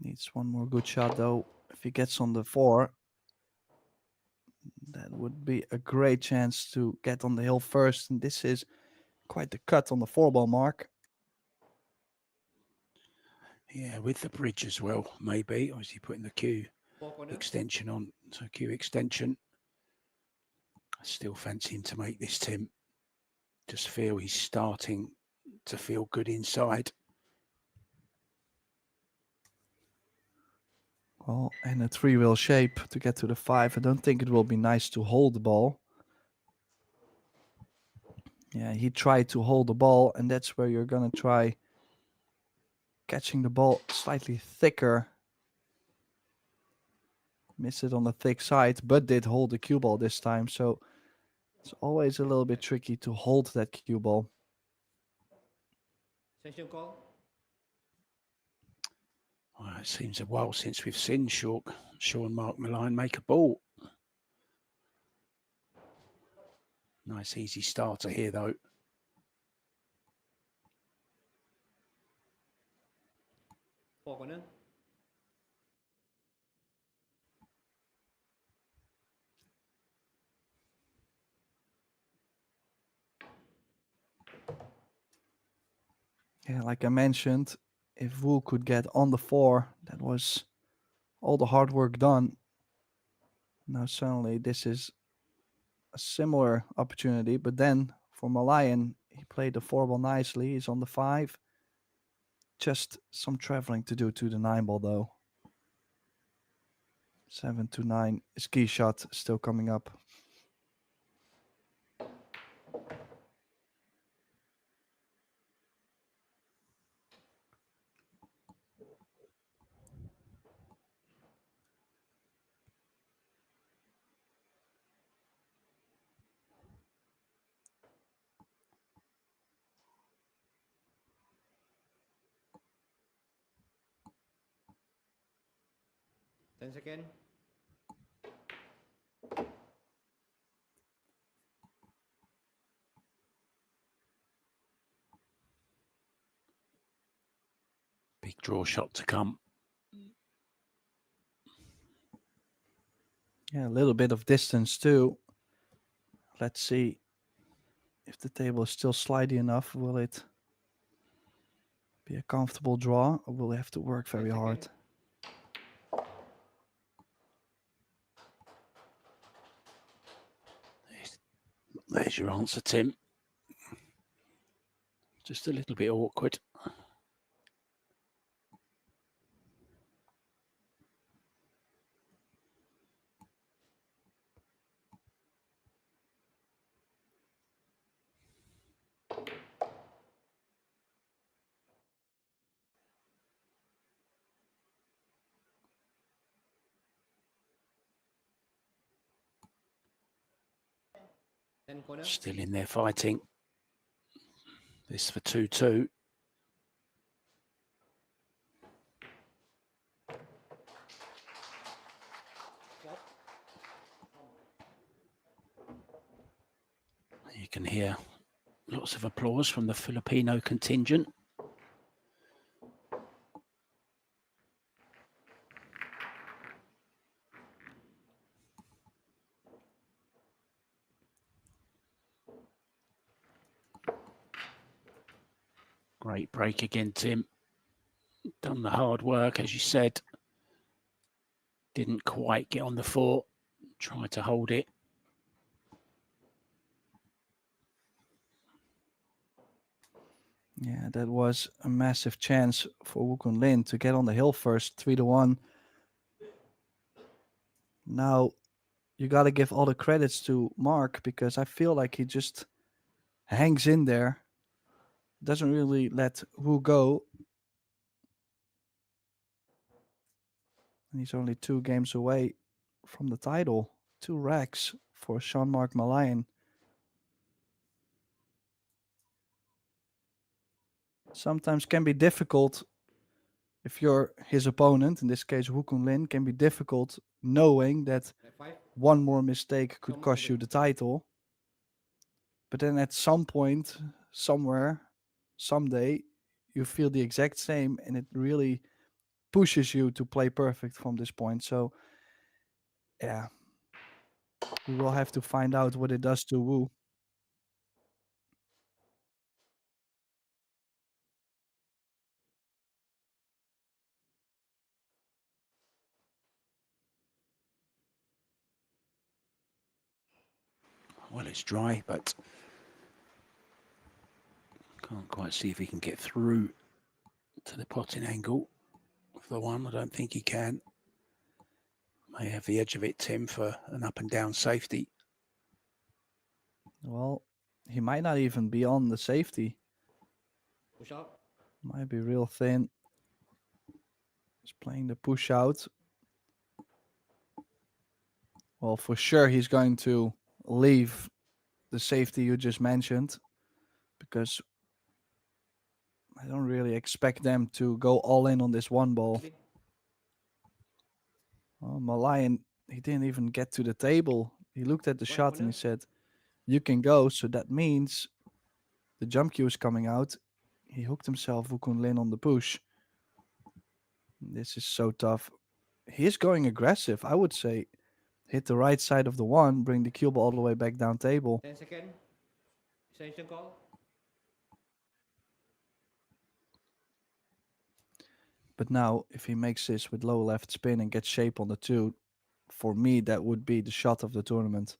Needs one more good shot though. If he gets on the 4, that would be a great chance to get on the hill first. And this is quite the cut on the 4-ball mark. Yeah, with the bridge as well, maybe. Or is he putting the cue extension on? So cue extension. I still fancy him to make this, Tim. Just feel he's starting to feel good inside. Well, and a 3-wheel shape to get to the 5. I don't think it will be nice to hold the ball. Yeah, he tried to hold the ball, and that's where you're going to try catching the ball slightly thicker. Missed it on the thick side, but did hold the cue ball this time. So it's always a little bit tricky to hold that cue ball. Session call. Well, it seems a while since we've seen Sean Mark Malayan make a ball. Nice easy starter here though. Corner. Yeah, like I mentioned, if Wu could get on the 4, that was all the hard work done. Now suddenly this is a similar opportunity, but then for Malayan, he played the 4-ball nicely. He's on the 5. Just some traveling to do to the 9-ball though. 7 to 9. Ski shot still coming up. Second. Big draw shot to come. Yeah, a little bit of distance too. Let's see If the table is still slidey enough, will it be a comfortable draw, or will he have to work very hard? There's your answer, Tim. Just a little bit awkward. Still in there fighting. This for 2-2. You can hear lots of applause from the Filipino contingent. Great break again, Tim. Done the hard work, as you said. Didn't quite get on the fort. Tried to hold it. Yeah, that was a massive chance for Woo Kun Lin to get on the hill first, 3-1. Now, you got to give all the credits to Mark, because I feel like he just hangs in there, doesn't really let Wu go. And he's only 2 games away from the title. 2 racks for Jean-Marc Malayan. Sometimes can be difficult if you're his opponent, in this case Woo Kun Lin, can be difficult knowing that one more mistake could cost you the title. But then at some point, somewhere, someday, you feel the exact same, and it really pushes you to play perfect from this point. So, yeah, we will have to find out what it does to Wu. Well, it's dry, but can't quite see if he can get through to the potting angle of the one. I don't think he can. May have the edge of it, Tim, for an up and down safety. Well, he might not even be on the safety. Push out. Might be real thin. He's playing the push out. Well, for sure he's going to leave the safety you just mentioned, because I don't really expect them to go all in on this one ball. Well, Malayan, he didn't even get to the table. He looked at the shot and he said, "You can go." So that means the jump cue is coming out. He hooked himself, Woo Kun Lin, on the push. This is so tough. He is going aggressive. I would say hit the right side of the one, bring the cue ball all the way back down table. 10 seconds. Extension call. But now, if he makes this with low left spin and gets shape on the 2, for me, that would be the shot of the tournament.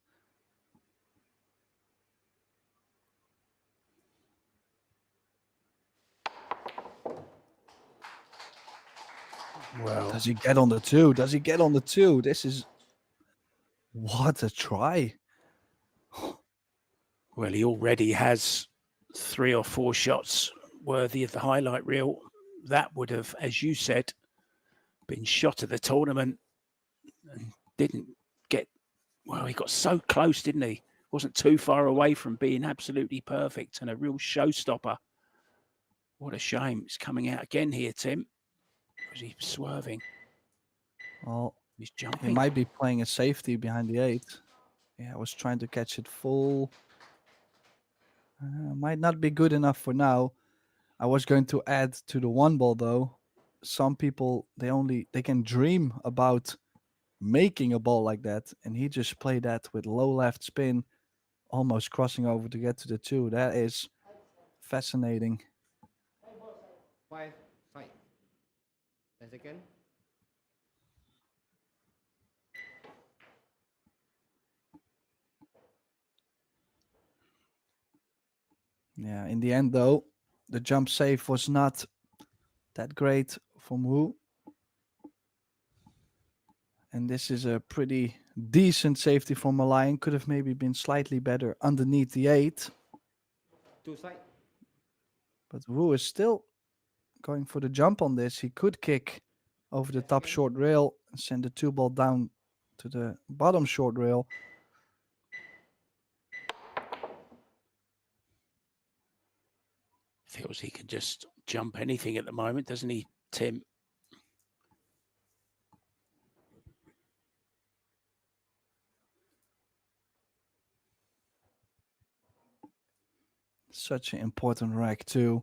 Well, does he get on the 2? Does he get on the 2? This is... What a try. Well, he already has 3 or 4 shots worthy of the highlight reel. That would have, as you said, been shot of the tournament and didn't get... Well, he got so close, didn't he? Wasn't too far away from being absolutely perfect and a real showstopper. What a shame. It's coming out again here, Tim. Is he swerving? Well, he's he jumping. might be playing a safety behind the 8. Yeah, I was trying to catch it full. Might not be good enough for now. I was going to add to the 1 ball, though. Some people, they can dream about making a ball like that, and he just played that with low left spin almost crossing over to get to the 2. That is fascinating. 5, fight. 10 seconds. Yeah, in the end, though, the jump save was not that great from Wu. And this is a pretty decent safety from Malayan. Could have maybe been slightly better underneath the 8. 2 side. But Wu is still going for the jump on this. He could kick over the top short rail and send the 2 ball down to the bottom short rail. Feels he can just jump anything at the moment, doesn't he, Tim? Such an important rack too.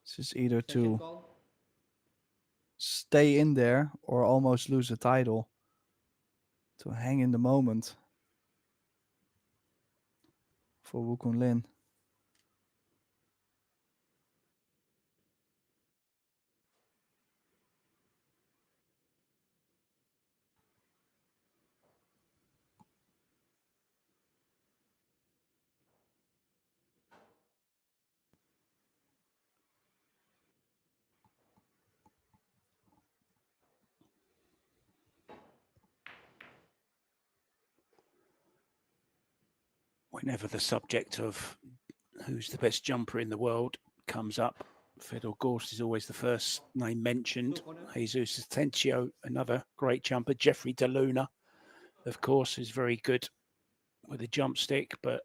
This is either Session to call. stay in there or almost lose the title. To hang in the moment for Wu Kunlin. Whenever the subject of who's the best jumper in the world comes up, Fedor Gorst is always the first name mentioned. Jesus Atencio, another great jumper. Jeffrey DeLuna, of course, is very good with a jump stick, but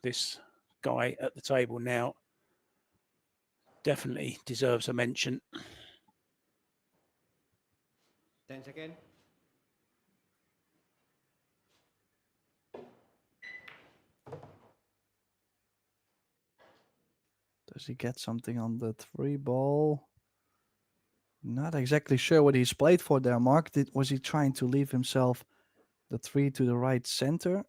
this guy at the table now definitely deserves a mention. 10 seconds. Does he get something on the 3 ball? Not exactly sure what he's played for there, Mark. Was he trying to leave himself the 3 to the right center?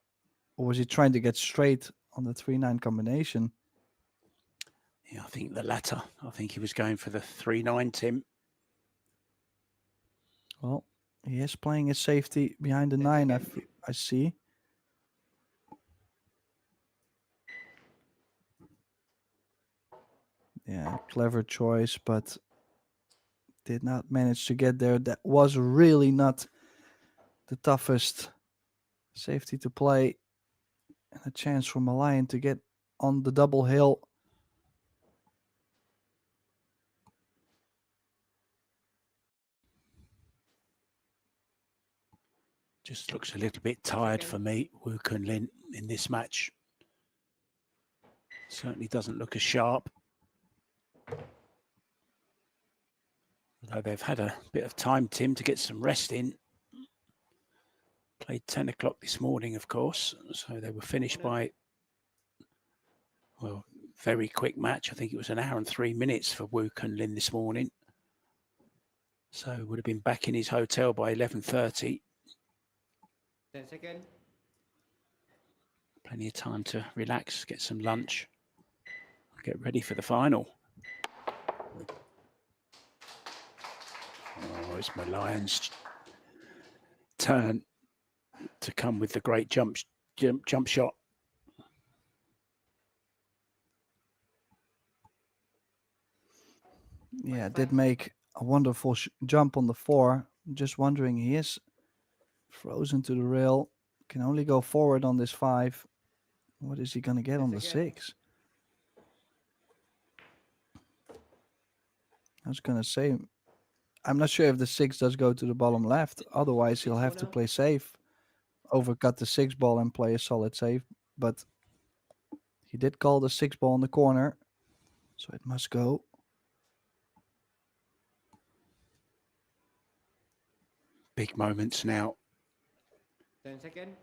Or was he trying to get straight on the 3-9 combination? Yeah, I think the latter. I think he was going for the 3-9, Tim. Well, he is playing his safety behind the 9, I see. Yeah, clever choice, but did not manage to get there. That was really not the toughest safety to play. And a chance for Malayan to get on the double hill. Just looks a little bit tired for me, Wu Kunlin, in this match. Certainly doesn't look as sharp. Although they've had a bit of time, Tim, to get some rest in. Played 10 o'clock this morning, of course. So they were finished by, well, very quick match. I think it was an hour and 3 minutes for Wu Kunlin this morning. So would have been back in his hotel by 11:30. 10 seconds. Plenty of time to relax, get some lunch, get ready for the final. Oh, it's Malayan's turn to come with the great jump shot. Yeah, did make a wonderful jump on the 4. Just wondering, he is frozen to the rail. Can only go forward on this 5. What is he going to get on the 6? I was going to say, I'm not sure if the 6 does go to the bottom left. Otherwise, he'll have to play safe, overcut the 6 ball and play a solid save. But he did call the 6 ball in the corner, so it must go. Big moments now. 10 seconds.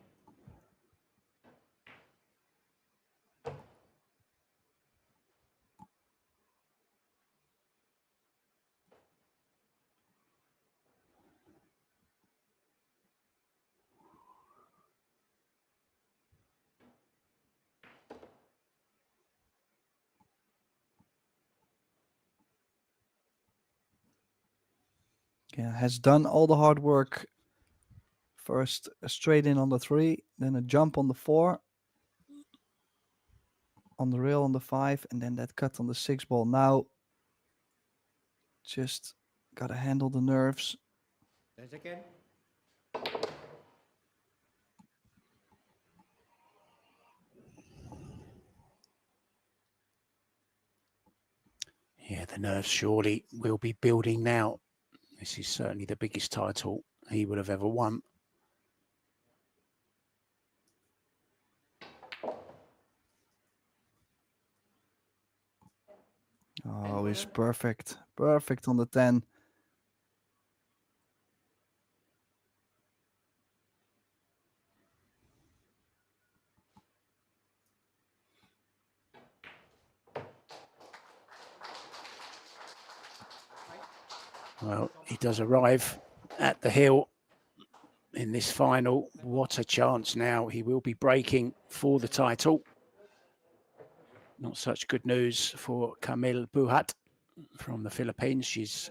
Yeah, has done all the hard work. First a straight in on the 3, then a jump on the 4, on the rail on the 5, and then that cut on the 6 ball. Now just gotta handle the nerves. 10 seconds. Yeah, the nerves surely will be building now. This is certainly the biggest title he would have ever won. Oh, he's perfect. Perfect on the 10. Well, he does arrive at the hill in this final. What a chance now. He will be breaking for the title. Not such good news for Camille Buhat from the Philippines. She's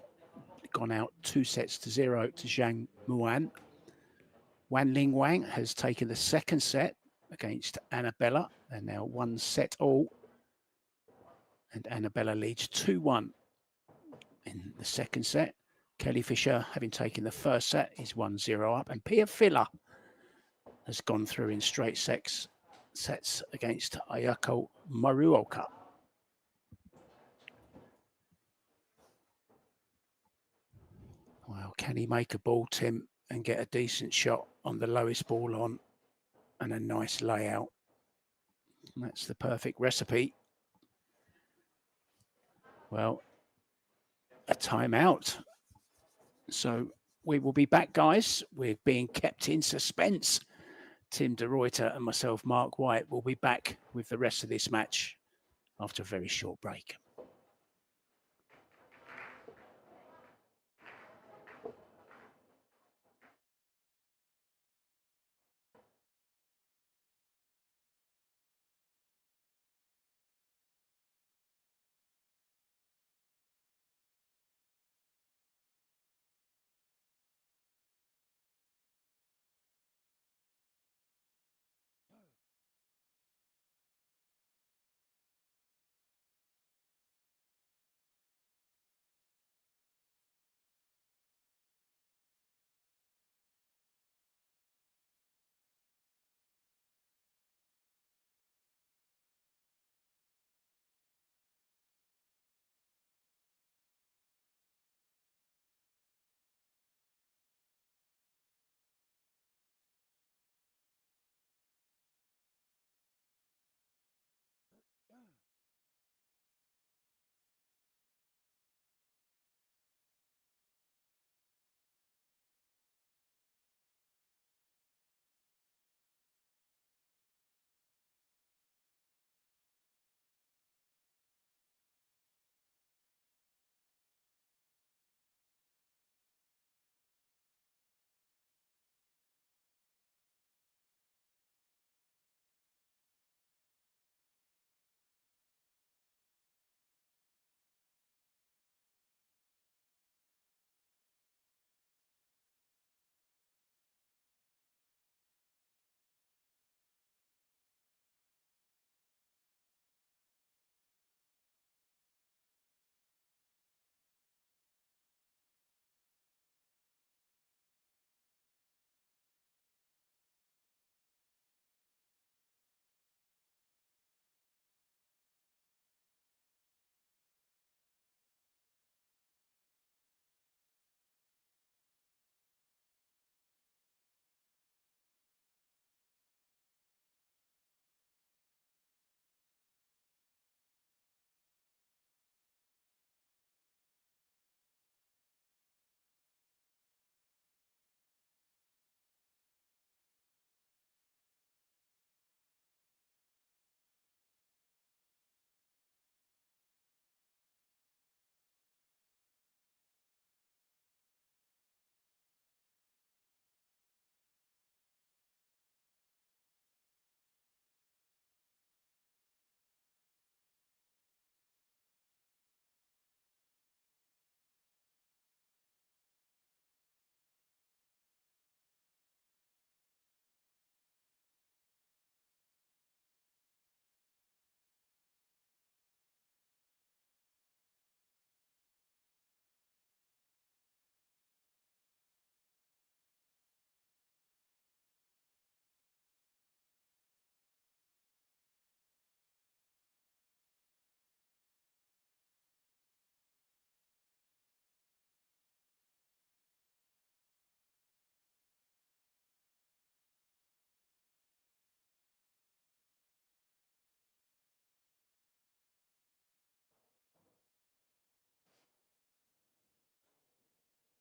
gone out 2-0 to Zhang Muan. Wan Ling Wang has taken the second set against Annabella. They're now 1-1. And Annabella leads 2-1 in the second set. Kelly Fisher, having taken the first set, is 1-0 up. And Pia Filler has gone through in straight sets against Ayako Maruoka. Well, can he make a ball, Tim, and get a decent shot on the lowest ball on and a nice layout? That's the perfect recipe. Well, a timeout. So we will be back, guys. We're being kept in suspense. Tim de Ruyter and myself, Mark White, will be back with the rest of this match after a very short break.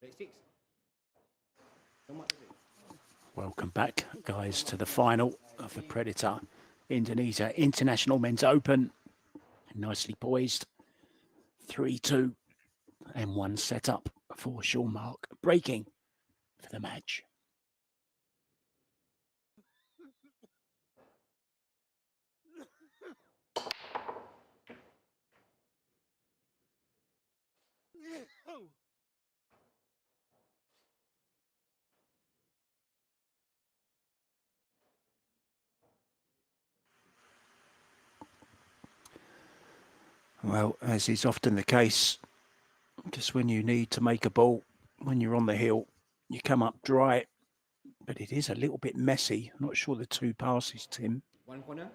Break 6. Nomor 3. Welcome back, guys, to the final of the Predator Indonesia International Men's Open. Nicely poised. 3-2 and one set up for Sean Mark, breaking for the match. Well, as is often the case, just when you need to make a ball, when you're on the hill, you come up dry, but it is a little bit messy. I'm not sure the two passes, Tim. One corner.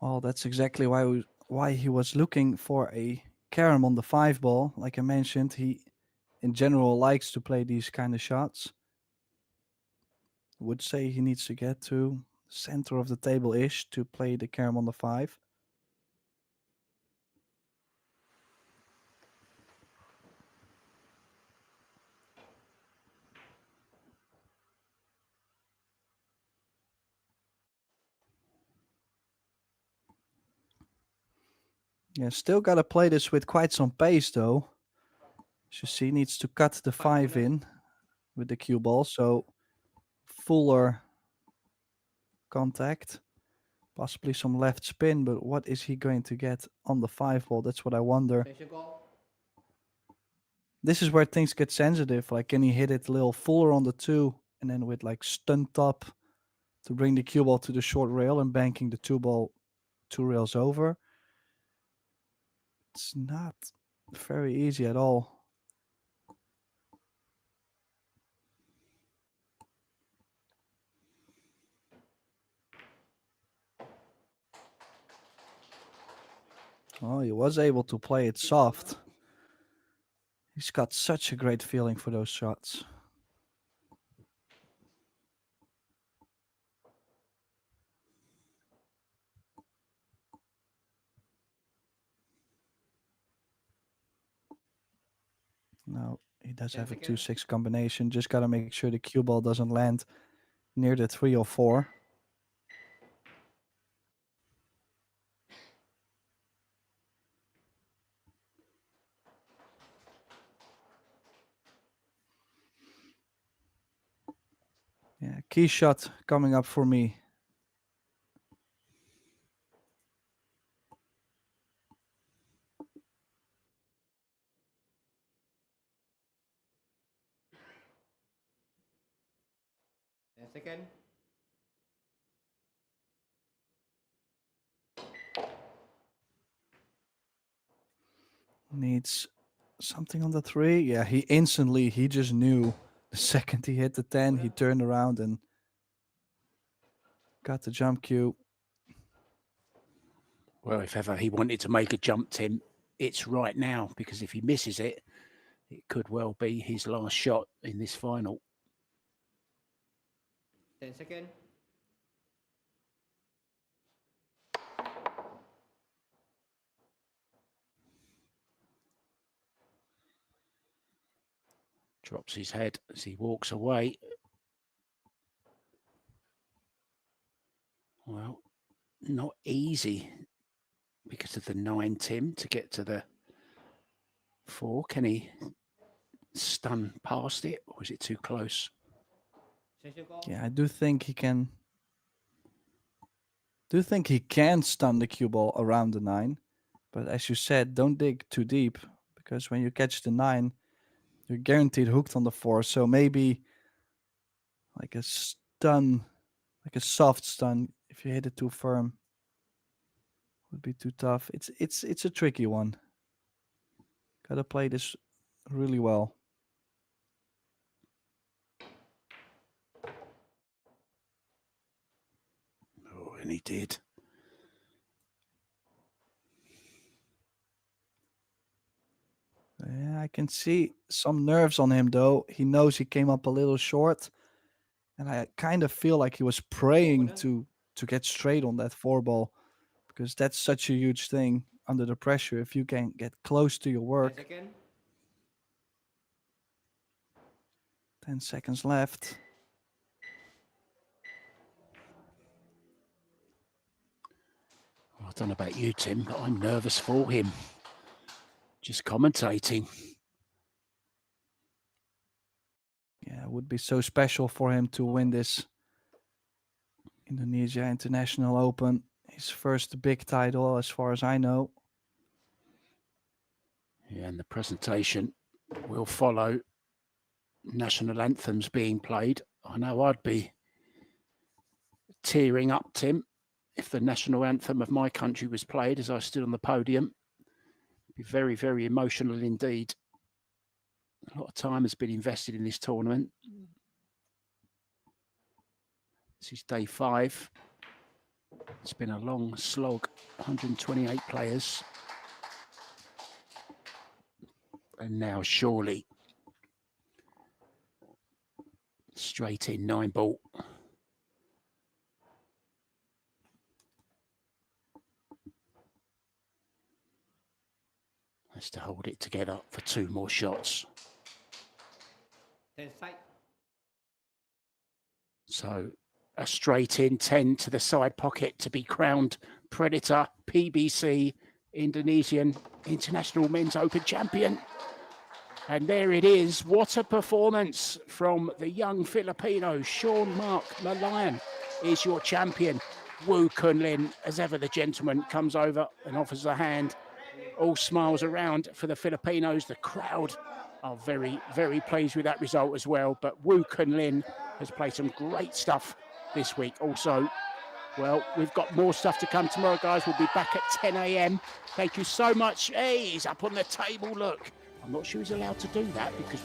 Well, that's exactly why he was looking for a carom on the 5 ball. Like I mentioned, he in general likes to play these kind of shots. Would say he needs to get to the center of the table-ish to play the carom on the 5. Yeah, still got to play this with quite some pace, though. As you see, needs to cut the 5 in with the cue ball, so fuller contact, possibly some left spin, but what is he going to get on the 5 ball? That's what I wonder. Attention call. This is where things get sensitive. Like, can he hit it a little fuller on the 2 and then with like stunt top to bring the cue ball to the short rail and banking the 2 ball 2 rails over? It's not very easy at all. Oh, he was able to play it soft. He's got such a great feeling for those shots. Now he does have a 2-6 combination. Just got to make sure the cue ball doesn't land near the 3 or 4. Yeah, key shot coming up for me. And second. Needs something on the 3. Yeah, he just knew the second he hit the 10, he turned around and got the jump cue. Well, if ever he wanted to make a jump, Tim, it's right now, because if he misses it, it could well be his last shot in this final. 10 seconds. Drops his head as he walks away. Well, not easy because of the 9, Tim, to get to the 4. Can he stun past it, or is it too close? Attention call. Yeah, I do think he can. Stun the cue ball around the 9, but as you said, don't dig too deep, because when you catch the 9, you're guaranteed hooked on the 4. So maybe like a stun, like a soft stun, if you hit it too firm, would be too tough. It's a tricky one. Gotta play this really well. Oh, and he did. Yeah, I can see some nerves on him, though. He knows he came up a little short, and I kind of feel like he was praying to get straight on that 4 ball, because that's such a huge thing under the pressure. If you can get close to your 10 work, seconds. 10 seconds left. I don't know about you, Tim, but I'm nervous for him. Just commentating. Yeah, it would be so special for him to win this Indonesia International Open. His first big title, as far as I know. Yeah, and the presentation will follow national anthems being played. I know I'd be tearing up, Tim, if the national anthem of my country was played as I stood on the podium. It'd be very, very emotional indeed. A lot of time has been invested in this tournament. This is day 5. It's been a long slog, 128 players. And now surely straight in 9-ball. Has to hold it together for 2 more shots. 10 side. So a straight in 10 to the side pocket to be crowned Predator PBC Indonesian International Men's Open Champion. And there it is. What a performance from the young Filipino. Sean Mark Malayan is your champion. Woo Kun Lin, as ever, the gentleman comes over and offers a hand. All smiles around for the Filipinos. The crowd are very, very pleased with that result as well. But Woo Kun Lin has played some great stuff this week. Also, well, we've got more stuff to come tomorrow, guys. We'll be back at 10 a.m. Thank you so much. Hey, he's up on the table, look. I'm not sure he's allowed to do that because